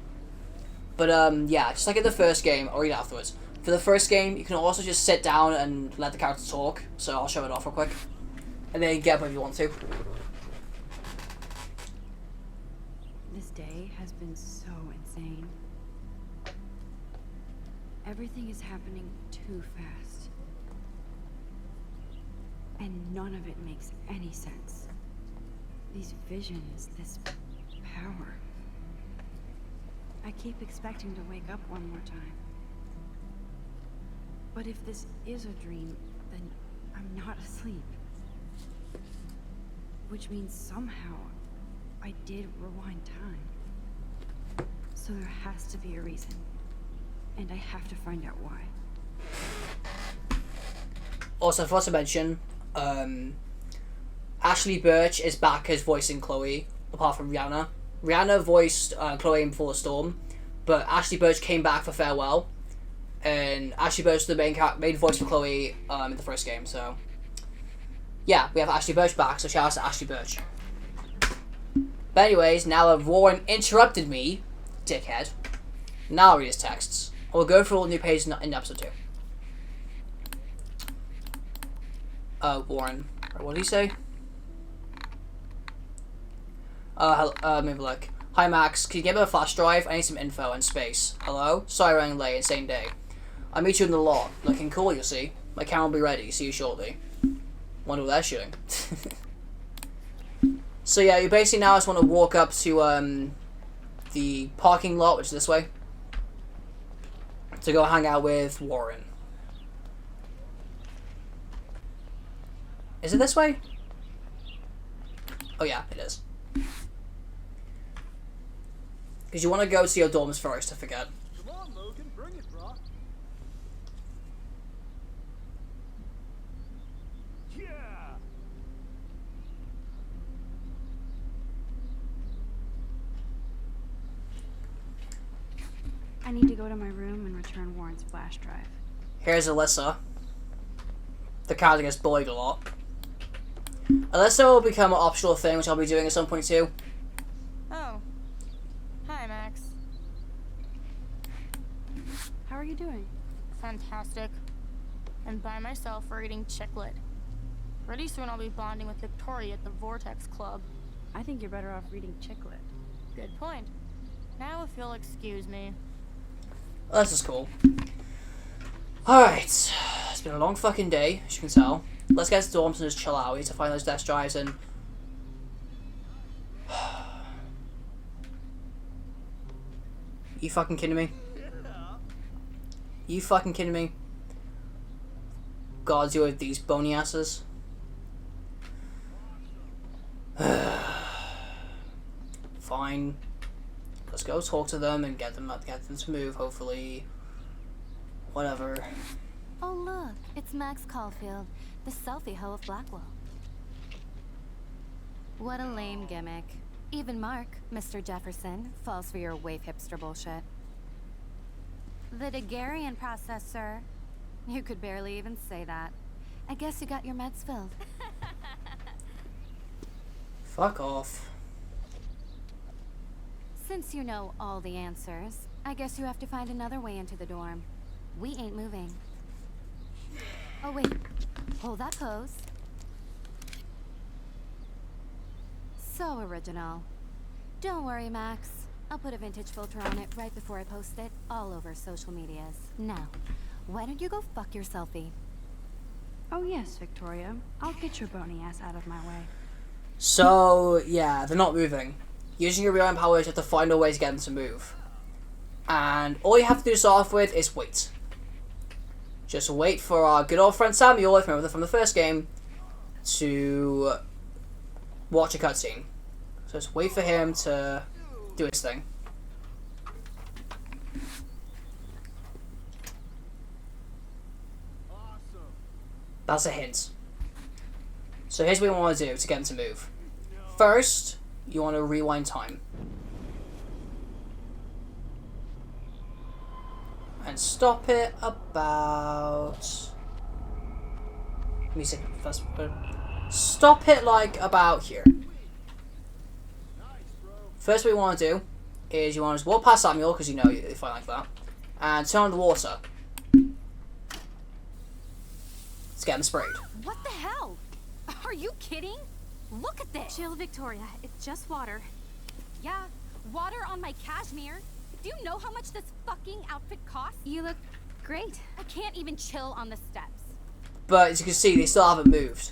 But, yeah, just like in the first game, I'll read it afterwards. For the first game, you can also just sit down and let the character talk, so I'll show it off real quick. And then you get up if you want to. This day has been so insane. Everything is happening too fast. And none of it makes any sense. These visions, this power. I keep expecting to wake up one more time. But if this is a dream, then I'm not asleep. Which means somehow I did rewind time. So there has to be a reason. And I have to find out why. Also, I forgot to mention, Ashley Birch is back as voicing Chloe, apart from Rihanna. Rihanna voiced Chloe in Before the Storm, but Ashley Birch came back for Farewell, and Ashley Birch is the main voice for Chloe in the first game, so... Yeah, we have Ashley Birch back, so shout out to Ashley Birch. But anyways, now that Warren interrupted me, dickhead, now I'll read his texts. We'll go through all the new pages in episode 2. Warren. What did he say? Maybe look. Hi Max, can you get me a flash drive? I need some info and space. Hello? Sorry running late, insane day. I'll meet you in the lot. Looking cool, you'll see. My camera will be ready. See you shortly. Wonder what they're shooting. So yeah, you basically now just want to walk up to the parking lot, which is this way, to go hang out with Warren. Is it this way? Oh yeah, it is. Because you want to go to your dorms first, I forget. Come on, Logan, bring it, bro. Yeah. I need to go to my room and return Warren's flash drive. Here's Alyssa. The character gets bullied a lot. Alyssa will become an optional thing, which I'll be doing at some point too. Oh. Hi, Max. How are you doing? Fantastic. I'm by myself reading Chicklet. Pretty soon I'll be bonding with Victoria at the Vortex Club. I think you're better off reading Chicklet. Good point. Now if you'll excuse me. Well, this is cool. Alright. It's been a long fucking day, as you can tell. Let's get to dorms and just chill out. We need to find those desk drives and... You fucking kidding me? You fucking kidding me? Gotta deal with these bony asses. Fine. Let's go talk to them and get them to move, hopefully. Whatever. Oh look, it's Max Caulfield, the selfie hoe of Blackwell. What a lame gimmick. Even Mark, Mr. Jefferson, falls for your wave hipster bullshit. The Daguerrean process, sir. You could barely even say that. I guess you got your meds filled. Fuck off. Since you know all the answers, I guess you have to find another way into the dorm. We ain't moving. Oh wait, hold that pose. So original. Don't worry, Max. I'll put a vintage filter on it right before I post it all over social medias. Now, why don't you go fuck your selfie? Oh yes, Victoria. I'll get your bony ass out of my way. So, yeah, they're not moving. Using your real powers, you have to find a way to get them to move. And all you have to do to start off with is wait. Just wait for our good old friend Samuel, if you remember from the first game, to watch a cutscene. So just wait for him to do his thing. That's a hint. So here's what you want to do to get him to move. First, you want to rewind time. And stop it about Music first. Stop it like about here. First, what you want to do is you want to walk past Samuel because you know if I like that, and turn on the water. It's getting sprayed. What the hell? Are you kidding? Look at this. Chill, Victoria. It's just water. Yeah, water on my cashmere. Do you know how much this fucking outfit costs? You look great. I can't even chill on the steps. But as you can see, they still haven't moved.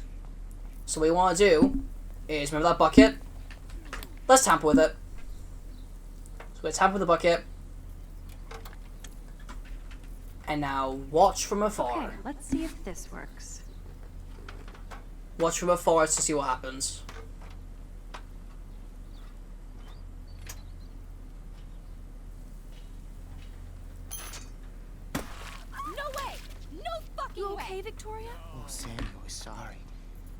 So what you want to do is remember that bucket. Let's tamper with it. So let's tamper with the bucket. And now watch from afar. Okay, let's see if this works. Watch from afar to see what happens. No way! No fucking You way! okay, Victoria? Oh, Samuel, sorry.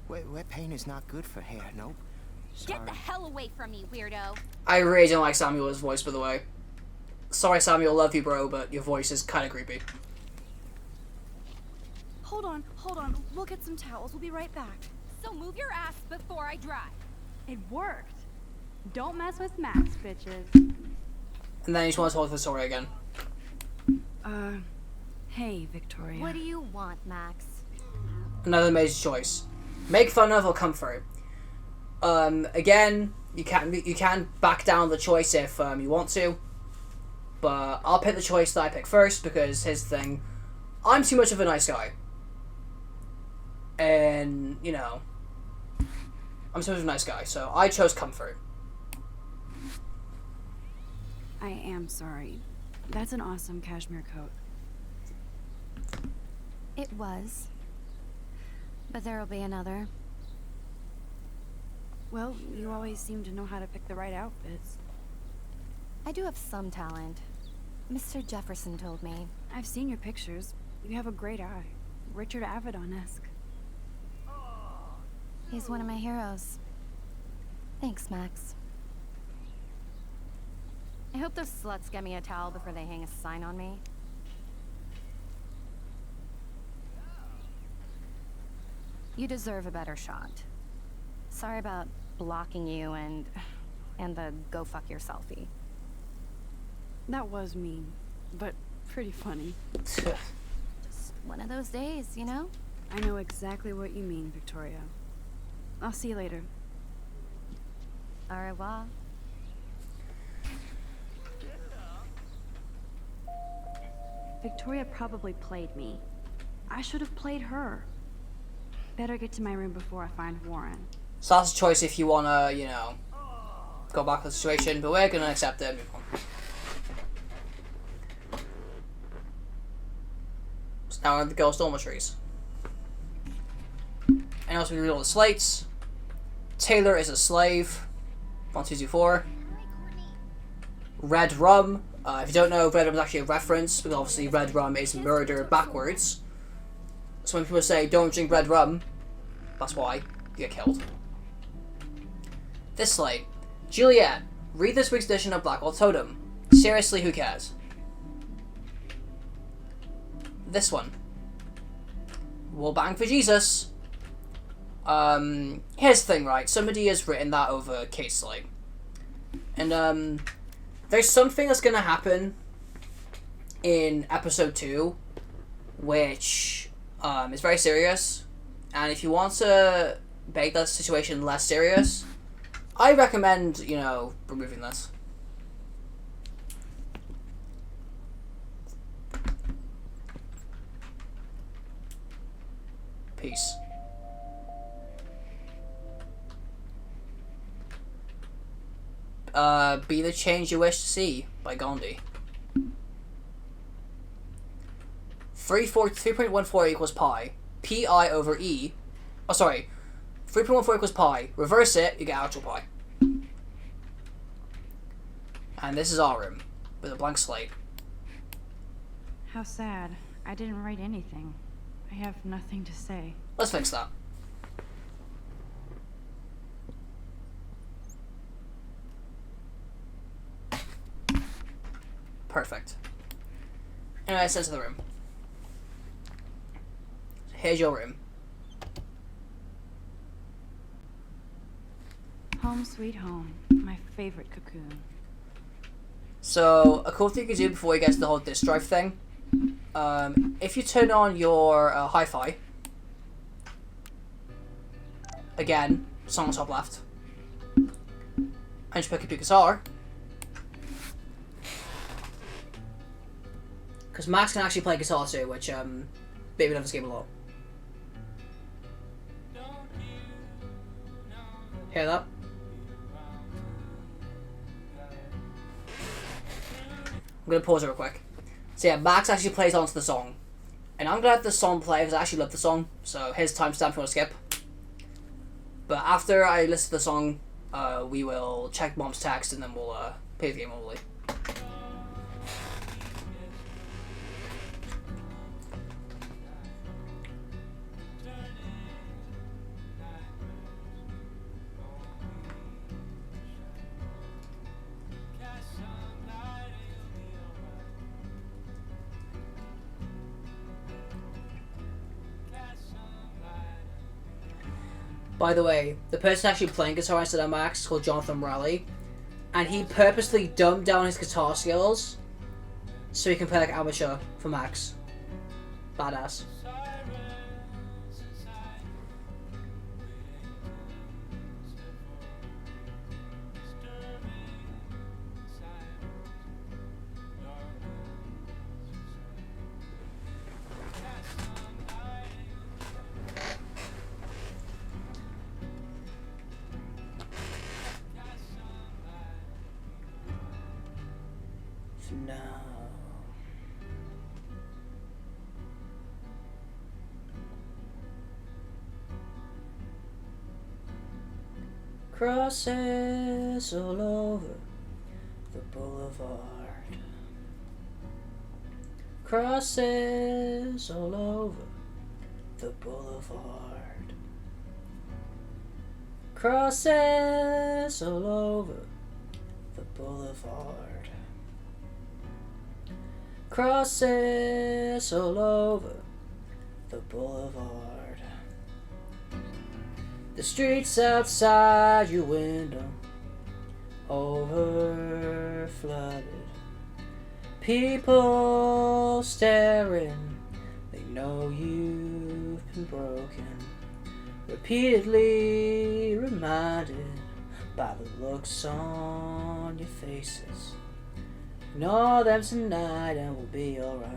Wet paint is not good for hair, nope. Sorry. Get the hell away from me, weirdo. I really don't like Samuel's voice, by the way. Sorry, Samuel, love you, bro, but your voice is kind of creepy. Hold on. We'll get some towels. We'll be right back. So move your ass before I drive. It worked. Don't mess with Max, bitches. And then you just want to talk the story again. Hey, Victoria. What do you want, Max? Another major choice. Make fun of or comfort. Again, you can back down the choice if you want to. But I'll pick the choice that I pick first because here's the thing. I'm too much of a nice guy. And, you know, I'm too much of a nice guy, so I chose comfort. I am sorry. That's an awesome cashmere coat. It was. But there'll be another. Well, you always seem to know how to pick the right outfits. I do have some talent. Mr. Jefferson told me. I've seen your pictures. You have a great eye. Richard Avedon-esque. He's one of my heroes. Thanks, Max. I hope those sluts get me a towel before they hang a sign on me. You deserve a better shot. Sorry about blocking you and the go fuck your selfie. That was mean, but pretty funny. Just one of those days, you know? I know exactly what you mean, Victoria. I'll see you later. Au revoir. Victoria probably played me. I should have played her. Better get to my room before I find Warren. So that's a choice if you want to, you know, go back to the situation, but we're going to accept it. Move on. So now we're in the girls' dormitories. And also we read all the slates. Taylor is a slave. 1, 2, 3, 4. Red rum. If you don't know, red rum is actually a reference, because obviously red rum is murder backwards. So when people say, don't drink red rum, that's why you get killed. This slate. Juliet, read this week's edition of Blackwell Totem. Seriously, who cares? This one. We'll bang for Jesus. Here's the thing, right? Somebody has written that over Kate's slate. And, there's something that's gonna happen in episode 2, which, is very serious. And if you want to make that situation less serious, I recommend, you know, removing this. Peace. Be the change you wish to see by Gandhi. 3.14 equals pi. Pi over e. Oh, sorry. 3.14 equals pi. Reverse it, you get actual pi. And this is our room with a blank slate. How sad. I didn't write anything. I have nothing to say. Let's fix that. Perfect. Anyway, let's enter the room. Here's your room. Home sweet home. My favorite cocoon. So, a cool thing you can do before you get to the whole disk drive thing, if you turn on your hi-fi, again, song on top left, and you pick up your guitar, because Max can actually play guitar too, which Baby loves game a lot. Hear that? I'm gonna pause it real quick. So yeah, Max actually plays onto the song. And I'm gonna let the song play because I actually love the song. So here's timestamp if you want to skip. But after I listen to the song, we will check Mom's text and then we'll play the game normally. By the way, the person actually playing guitar instead of Max is called Jonathan Raleigh, and he purposely dumbed down his guitar skills so he can play like amateur for Max. Badass. No. Crosses all over the boulevard. Crosses all over the boulevard. Crosses all over the boulevard. Crosses all over the boulevard. The streets outside your window over flooded. People staring, they know you've been broken. Repeatedly reminded by the looks on your faces. Ignore them tonight and we'll be alright.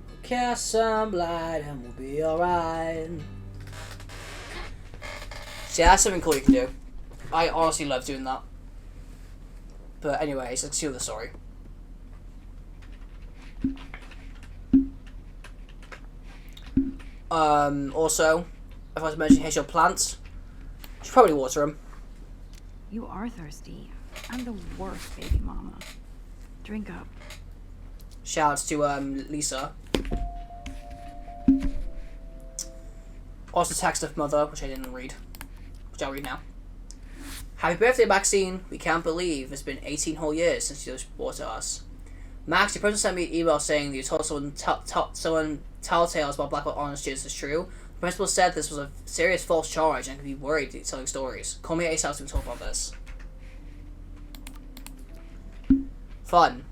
We'll cast some light and we'll be alright. See, that's something cool you can do. I honestly love doing that. But anyways, let's see the story. Also, if I was to mention, here's your plants. You should probably water them. You are thirsty. I'm the worst baby mama. Drink up. Shouts to Lisa. Also text of mother, which I didn't read. Which I'll read now. Happy birthday, Maxine. We can't believe it's been 18 whole years since you was born to us. Max, your person sent me an email saying that you told someone telltales about Blackwell honor students is true. The principal said this was a serious false charge and could be worried telling stories. Call me ASAP to talk about this. Fun.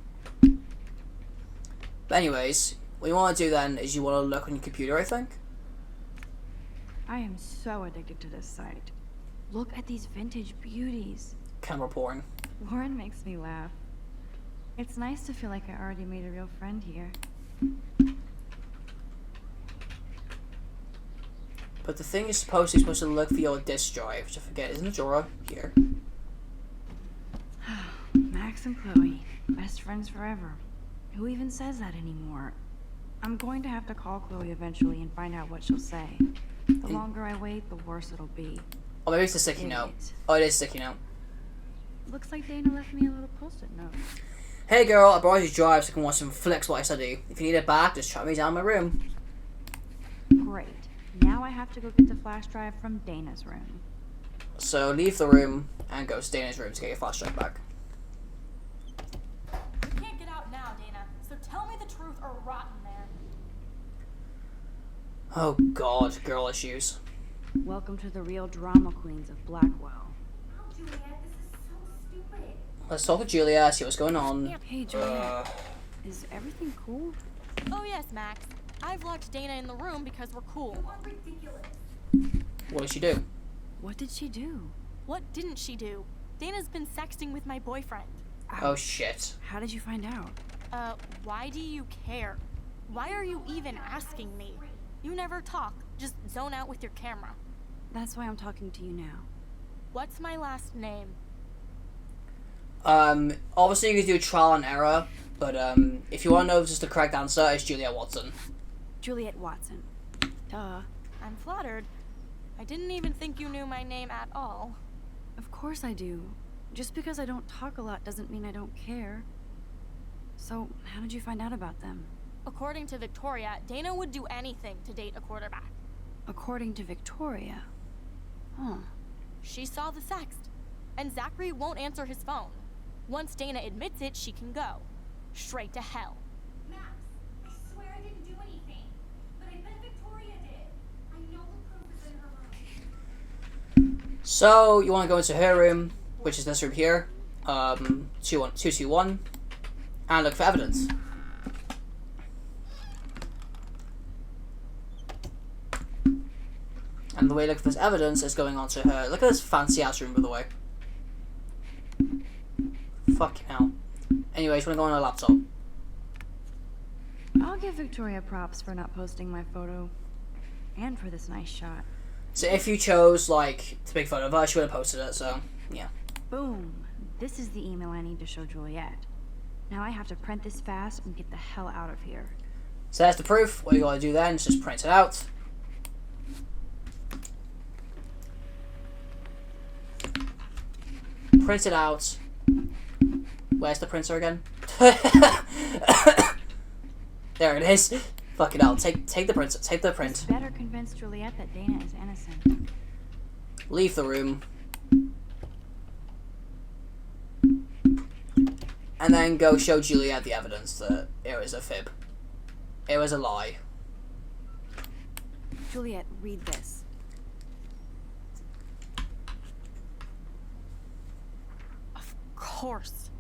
But anyways, what you want to do then is you want to look on your computer, I think. I am so addicted to this site. Look at these vintage beauties. Camera porn. Lauren makes me laugh. It's nice to feel like I already made a real friend here. But the thing you're supposed to look for your disk drive, which I forget, isn't a drawer here. Max and Chloe, best friends forever. Who even says that anymore? I'm going to have to call Chloe eventually and find out what she'll say. The longer I wait, the worse it'll be. Oh, maybe it's a sticky note. Oh, it is a sticky note. Looks like Dana left me a little post-it note. Hey girl, I borrowed your drive so I can watch some flicks while I study. If you need it back, just track me down my room. Great. Now I have to go get the flash drive from Dana's room. So leave the room and go to Dana's room to get your flash drive back. You can't get out now, Dana, so tell me the truth or rot in there. Oh god, girl issues. Welcome to the real drama queens of Blackwell. Oh, Juliet, this is so stupid. Let's talk to Julia, see what's going on. Hey, Juliet. Is everything cool? Oh yes, Max. I've locked Dana in the room because we're cool. You are ridiculous. What did she do? What did she do? What didn't she do? Dana's been sexting with my boyfriend. Oh shit. How did you find out? Why do you care? Why are you even asking me? You never talk, just zone out with your camera. That's why I'm talking to you now. What's my last name? Obviously you can do trial and error, but if you want to know just the correct answer, it's Juliet Watson. Juliet Watson. Duh. I'm flattered. I didn't even think you knew my name at all. Of course I do. Just because I don't talk a lot doesn't mean I don't care. So, how did you find out about them? According to Victoria, Dana would do anything to date a quarterback. According to Victoria. Huh. She saw the sext, and Zachary won't answer his phone. Once Dana admits it, she can go. Straight to hell. Max, I swear I didn't do anything. But I bet Victoria did. I know the proof is in her room. So, you want to go into her room, which is this room here, 221, and look for evidence. And the way you look for this evidence is going onto her. Look at this fancy ass room, by the way. Fucking hell. Anyways, want to go on her laptop. I'll give Victoria props for not posting my photo. And for this nice shot. So if you chose, like, to take a photo of her, she would have posted it, so, yeah. Boom. This is the email I need to show Juliet. Now I have to print this fast and get the hell out of here. So that's the proof. What you gotta do then is just print it out. Print it out. Where's the printer again? There it is. Fucking hell. Take the printer. Take the print. Better convince Juliet that Dana is innocent. Leave the room. And then go show Juliet the evidence that it was a fib. It was a lie. Juliet, read this. Of course.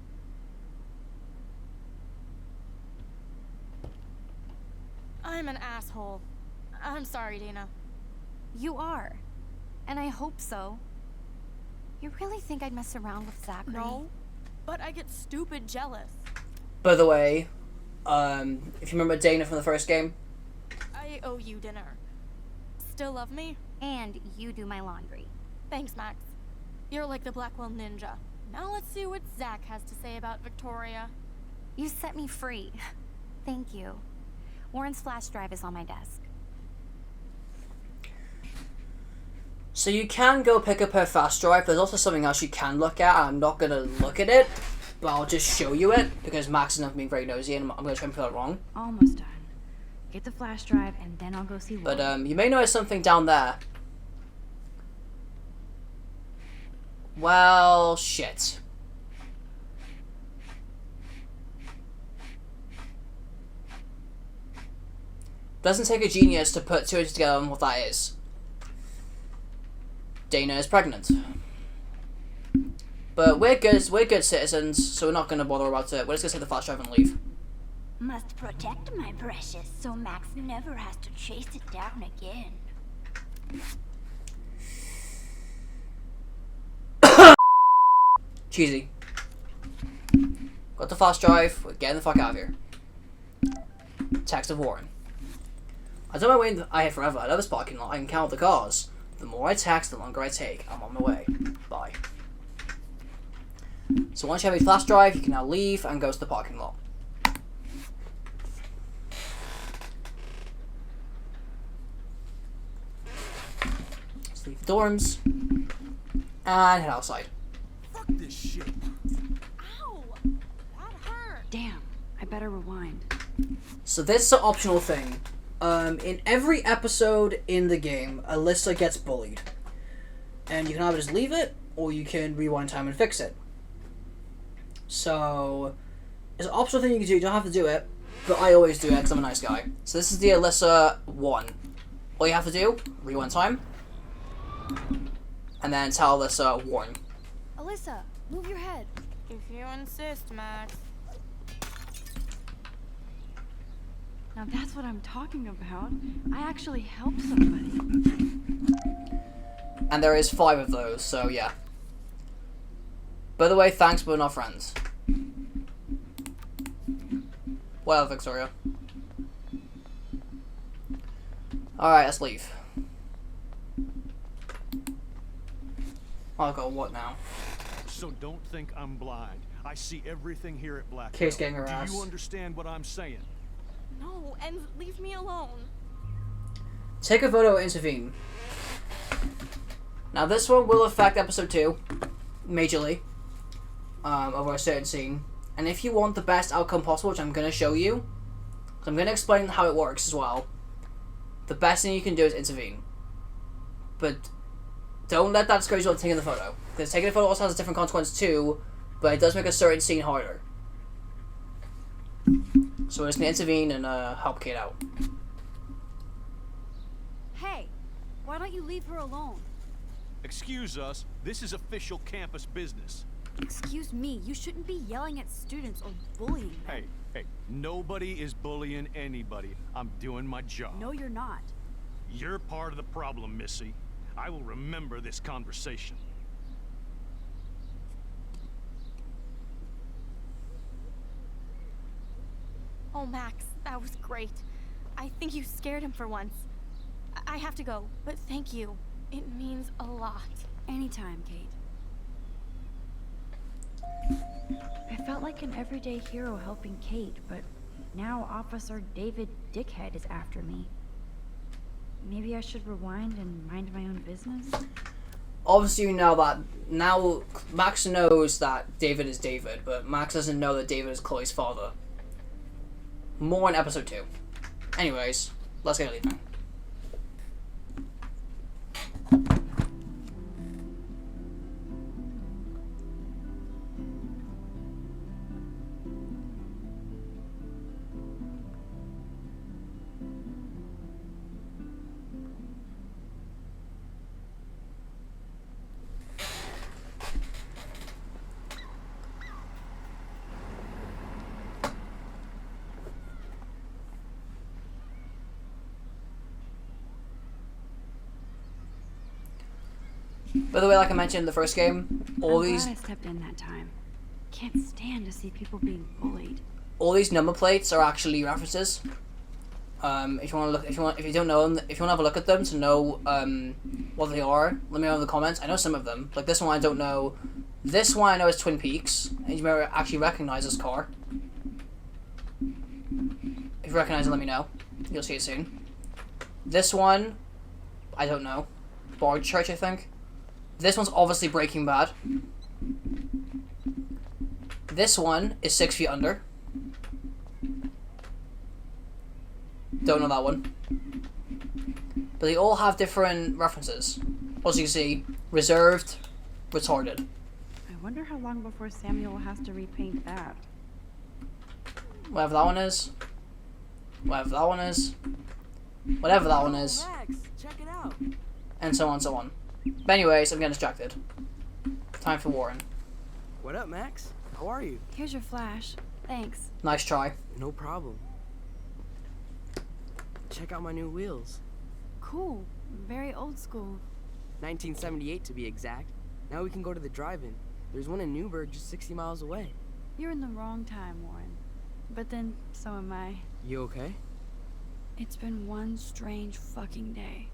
I'm an asshole. I'm sorry, Dana. You are. And I hope so. You really think I'd mess around with Zachary? No, but I get stupid jealous. By the way, if you remember Dana from the first game, I owe you dinner. Still love me? And you do my laundry. Thanks, Max. You're like the Blackwell Ninja. Now let's see what Zach has to say about Victoria. You set me free. Thank you. Warren's flash drive is on my desk. so you can go pick up her fast drive. There's also something else you can look at. I'm not going to look at it, but I'll just show you it, because Max is not being very nosy, and I'm going to try and put it wrong. Almost done. Get the flash drive, and then I'll go see Warren. But you may notice something down there. Well, shit. Doesn't take a genius to put two and two together on what that is. Dana is pregnant. But we're good citizens, so we're not going to bother about it. We're just going to take the flash drive and leave. Must protect my precious so Max never has to chase it down again. Cheesy. Got the flash drive. We're getting the fuck out of here. Text of Warren. I don't mind waiting I here forever. I love this parking lot. I can count the cars. The more I text, the longer I take. I'm on my way. Bye. So once you have a flash drive, you can now leave and go to the parking lot. Let's leave the dorms and head outside. Fuck this shit. Ow! That hurt. Damn, I better rewind. So this is an optional thing. In every episode in the game, Alyssa gets bullied. And you can either just leave it, or you can rewind time and fix it. So, it's an optional thing you can do. You don't have to do it, but I always do it because I'm a nice guy. So this is the Alyssa 1. All you have to do, rewind time, and then tell this Warren. Alyssa, move your head. If you insist, Max. Now that's what I'm talking about. I actually helped somebody. And there is 5 of those, so yeah. By the way, thanks, but we're not friends. Well, Victoria. Alright, let's leave. I'll go, what now? So don't think I'm blind. I see everything here at Blackwell. Case getting her Do ass. you understand what I'm saying? No, and leave me alone. Take a photo, intervene. Now this one will affect episode 2, majorly, over a certain scene. And if you want the best outcome possible, which I'm going to show you, so I'm going to explain how it works as well, the best thing you can do is intervene. But don't let that discourage you on taking the photo. Because taking a photo also has a different consequence too, but it does make a certain scene harder. So we're just going to intervene and help Kate out. Hey, why don't you leave her alone? Excuse us, this is official campus business. Excuse me, you shouldn't be yelling at students or bullying them. Hey, nobody is bullying anybody. I'm doing my job. No, you're not. You're part of the problem, Missy. I will remember this conversation. Oh, Max, that was great. I think you scared him for once. I have to go, but thank you. It means a lot. Anytime, Kate. I felt like an everyday hero helping Kate, but now Officer David Dickhead is after me. Maybe I should rewind and mind my own business? Obviously, now Max knows that David is David, but Max doesn't know that David is Chloe's father. More in episode 2. Anyways, let's get leaving. By the way, like I mentioned in the first game, I'm glad I stepped in that time. Can't stand to see people being bullied. All these number plates are actually references. If you want to look, if you don't know them, if you want to have a look at them to know what they are, let me know in the comments. I know some of them. Like this one, I don't know. This one I know is Twin Peaks, and you may actually recognize this car. If you recognize it, let me know. You'll see it soon. This one, I don't know. Bard Church, I think. This one's obviously Breaking Bad. This one is 6 Feet Under. Don't know that one. But they all have different references. As you can see, reserved, retarded. I wonder how long before Samuel has to repaint that. Whatever that one is. Whatever that one is. Whatever that one is. Max, check it out. And so on and so on. But anyways, I'm getting distracted. Time for Warren. What up, Max? How are you? Here's your flash. Thanks. Nice try. No problem. Check out my new wheels. Cool. Very old school. 1978 to be exact. Now we can go to the drive-in. There's one in Newburgh just 60 miles away. You're in the wrong time, Warren. But then, so am I. You okay? It's been one strange fucking day.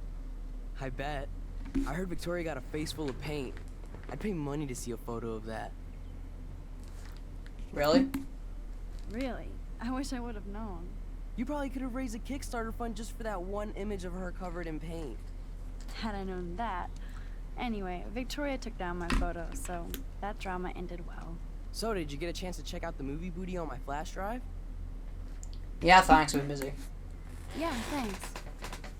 I bet. I heard Victoria got a face full of paint. I'd pay money to see a photo of that. Really? Really? I wish I would have known. You probably could have raised a Kickstarter fund just for that one image of her covered in paint. Had I known that. Anyway, Victoria took down my photo, so that drama ended well. So, did you get a chance to check out the movie booty on my flash drive? Yeah, thanks. I've been busy. Yeah, thanks.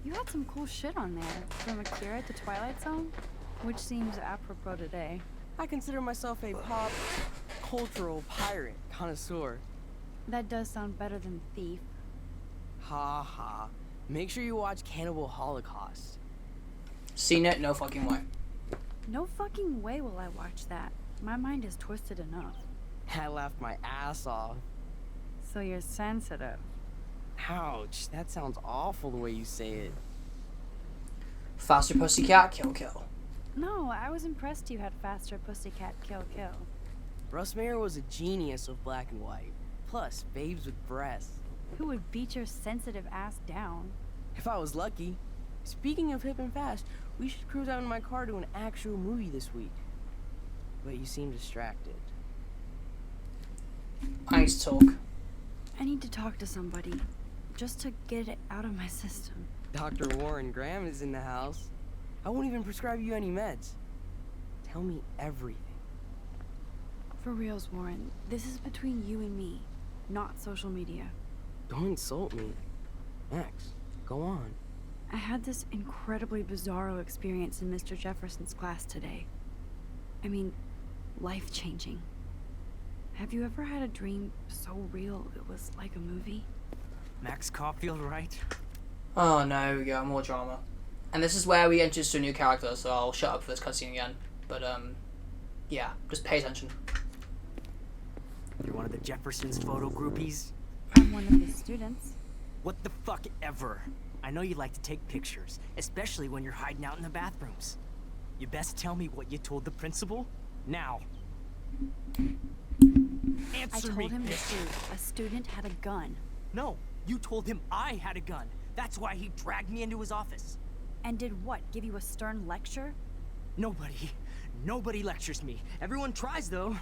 You had some cool shit on there, from Akira to Twilight Zone, which seems apropos today. I consider myself a pop cultural pirate connoisseur. That does sound better than thief. Ha ha. Make sure you watch Cannibal Holocaust. Seen it? No fucking way. No fucking way will I watch that. My mind is twisted enough. I laughed my ass off. So you're sensitive. Ouch, that sounds awful the way you say it. Faster Pussycat, kill kill. No, I was impressed you had faster pussycat kill kill. Russ Mayer was a genius of black and white. Plus, babes with breasts. Who would beat your sensitive ass down? If I was lucky. Speaking of hip and fast, we should cruise out in my car to an actual movie this week. But you seem distracted. I need to talk. I need to talk to somebody. Just to get it out of my system. Dr. Warren Graham is in the house. I won't even prescribe you any meds. Tell me everything. For reals, Warren, this is between you and me, not social media. Don't insult me. Max, go on. I had this incredibly bizarro experience in Mr. Jefferson's class today. I mean, life-changing. Have you ever had a dream so real it was like a movie? Max Caulfield, right? Oh no, here we go, more drama. And this is where we introduce a new character, so I'll shut up for this cutscene again. But, yeah, just pay attention. You're one of the Jefferson's photo groupies? I'm one of his students. What the fuck ever? I know you like to take pictures, especially when you're hiding out in the bathrooms. You best tell me what you told the principal, now. I told him to shoot. A student had a gun. No, you told him I had a gun. That's why he dragged me into his office. And did what, give you a stern lecture? Nobody lectures me. Everyone tries, though.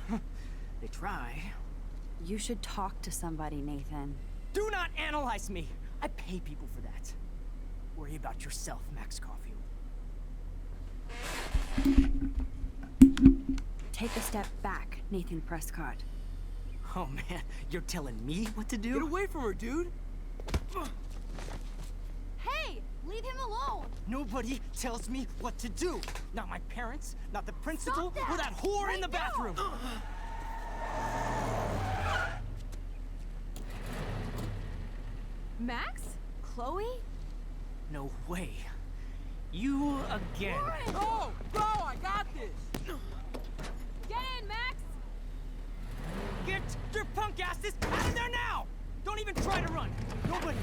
They try. You should talk to somebody, Nathan. Do not analyze me. I pay people for that. Worry about yourself, Max Caulfield. Take a step back, Nathan Prescott. Oh man, you're telling me what to do? Get away from her, dude! Hey! Leave him alone! Nobody tells me what to do. Not my parents, not the principal, or that whore in the bathroom. Max? Chloe? No way. You again. Oh, go! I got this! Get in, Max! Get your punk asses out of there now! Don't even try to run. Nobody.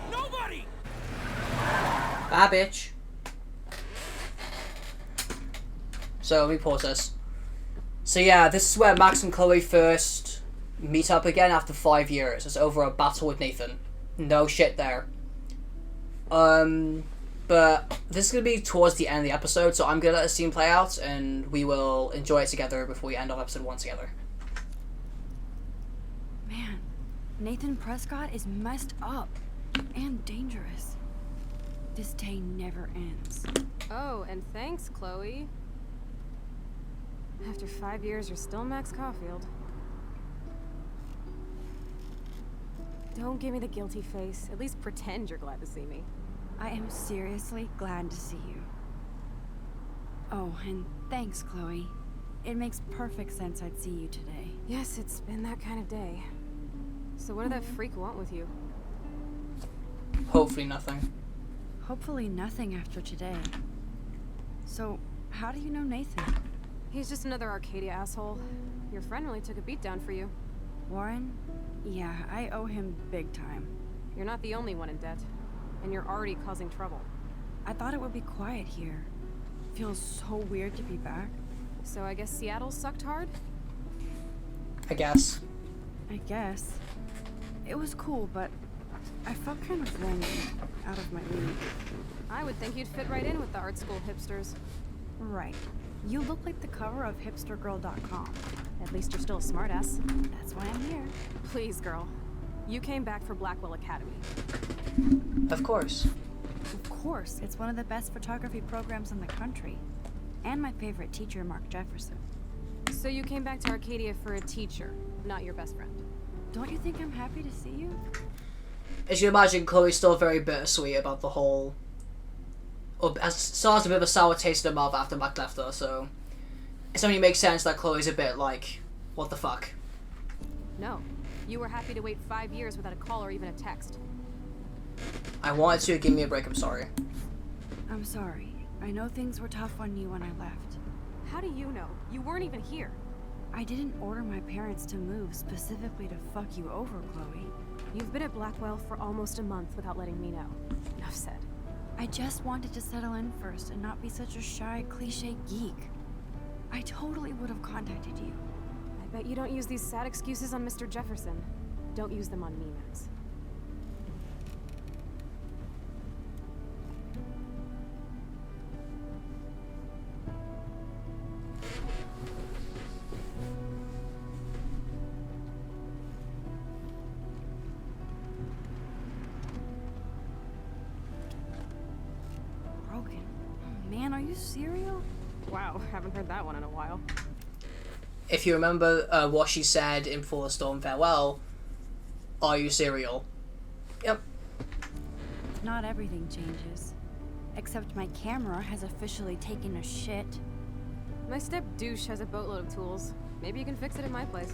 Nobody! Bye, bitch. So, let me pause this. So yeah, this is where Max and Chloe first meet up again after 5 years. It's over a battle with Nathan. No shit there. But this is going to be towards the end of the episode, so I'm going to let the scene play out, and we will enjoy it together before we end off episode 1 together. Man, Nathan Prescott is messed up. And dangerous. This day never ends. Oh, and thanks, Chloe. After 5 years, you're still Max Caulfield. Don't give me the guilty face. At least pretend you're glad to see me. I am seriously glad to see you. Oh, and thanks, Chloe. It makes perfect sense I'd see you today. Yes, it's been that kind of day. So what did that freak want with you? Hopefully nothing. Hopefully nothing after today. So, how do you know Nathan? He's just another Arcadia asshole. Your friend really took a beat down for you. Warren? Yeah, I owe him big time. You're not the only one in debt. And you're already causing trouble. I thought it would be quiet here. Feels so weird to be back. So I guess Seattle sucked hard? I guess. I guess. It was cool, but I felt kind of lonely, out of my league. I would think you'd fit right in with the art school hipsters. Right. You look like the cover of hipstergirl.com. At least you're still a smartass. That's why I'm here. Please, girl. You came back for Blackwell Academy. Of course. Of course. It's one of the best photography programs in the country. And my favorite teacher, Mark Jefferson. So you came back to Arcadia for a teacher, not your best friend. Don't you think I'm happy to see you? As you imagine, Chloe's still very bittersweet about the whole... still has a bit of a sour taste in her mouth after Mac left her, so... It only makes sense that Chloe's a bit like, what the fuck? No. You were happy to wait 5 years without a call or even a text. I wanted to, give me a break, I'm sorry. I'm sorry. I know things were tough on you when I left. How do you know? You weren't even here. I didn't order my parents to move specifically to fuck you over, Chloe. You've been at Blackwell for almost a month without letting me know. Enough said. I just wanted to settle in first and not be such a shy, cliche geek. I totally would have contacted you. I bet you don't use these sad excuses on Mr. Jefferson. Don't use them on me, Max. Broken. Oh, man, are you serial? Wow, haven't heard that one in a while. If you remember what she said in Before the Storm Farewell, are you serial? Yep. Not everything changes. Except my camera has officially taken a shit. My step douche has a boatload of tools. Maybe you can fix it at my place.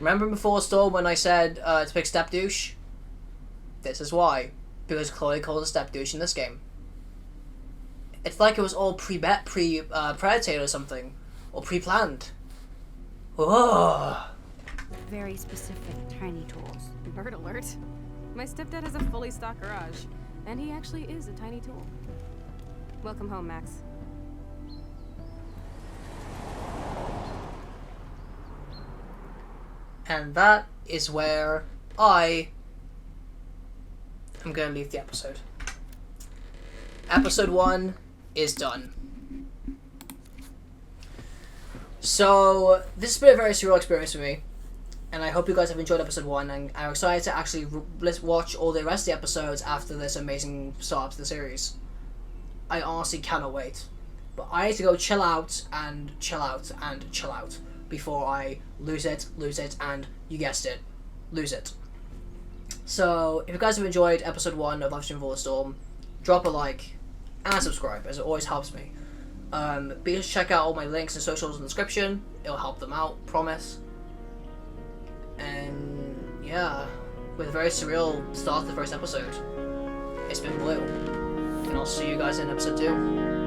Remember Before the Storm when I said to pick step douche? This is why. Because Chloe called a step douche in this game. It's like it was all premeditated or something. Or pre-planned. Whoa. Very specific tiny tools. Nerd alert. My stepdad has a fully stocked garage, and he actually is a tiny tool. Welcome home, Max. And that is where I am going to leave the episode. Episode 1 is done. So, this has been a very surreal experience for me. And I hope you guys have enjoyed episode 1 and are excited to actually watch all the rest of the episodes after this amazing start to the series. I honestly cannot wait. But I need to go chill out and chill out and chill out before I lose it, and you guessed it, lose it. So, if you guys have enjoyed episode 1 of Life Stream Before the Storm, drop a like and subscribe, as it always helps me. Be sure to check out all my links and socials in the description. It'll help them out, promise. And yeah, with a very surreal start to the first episode. It's been Blue, and I'll see you guys in episode 2.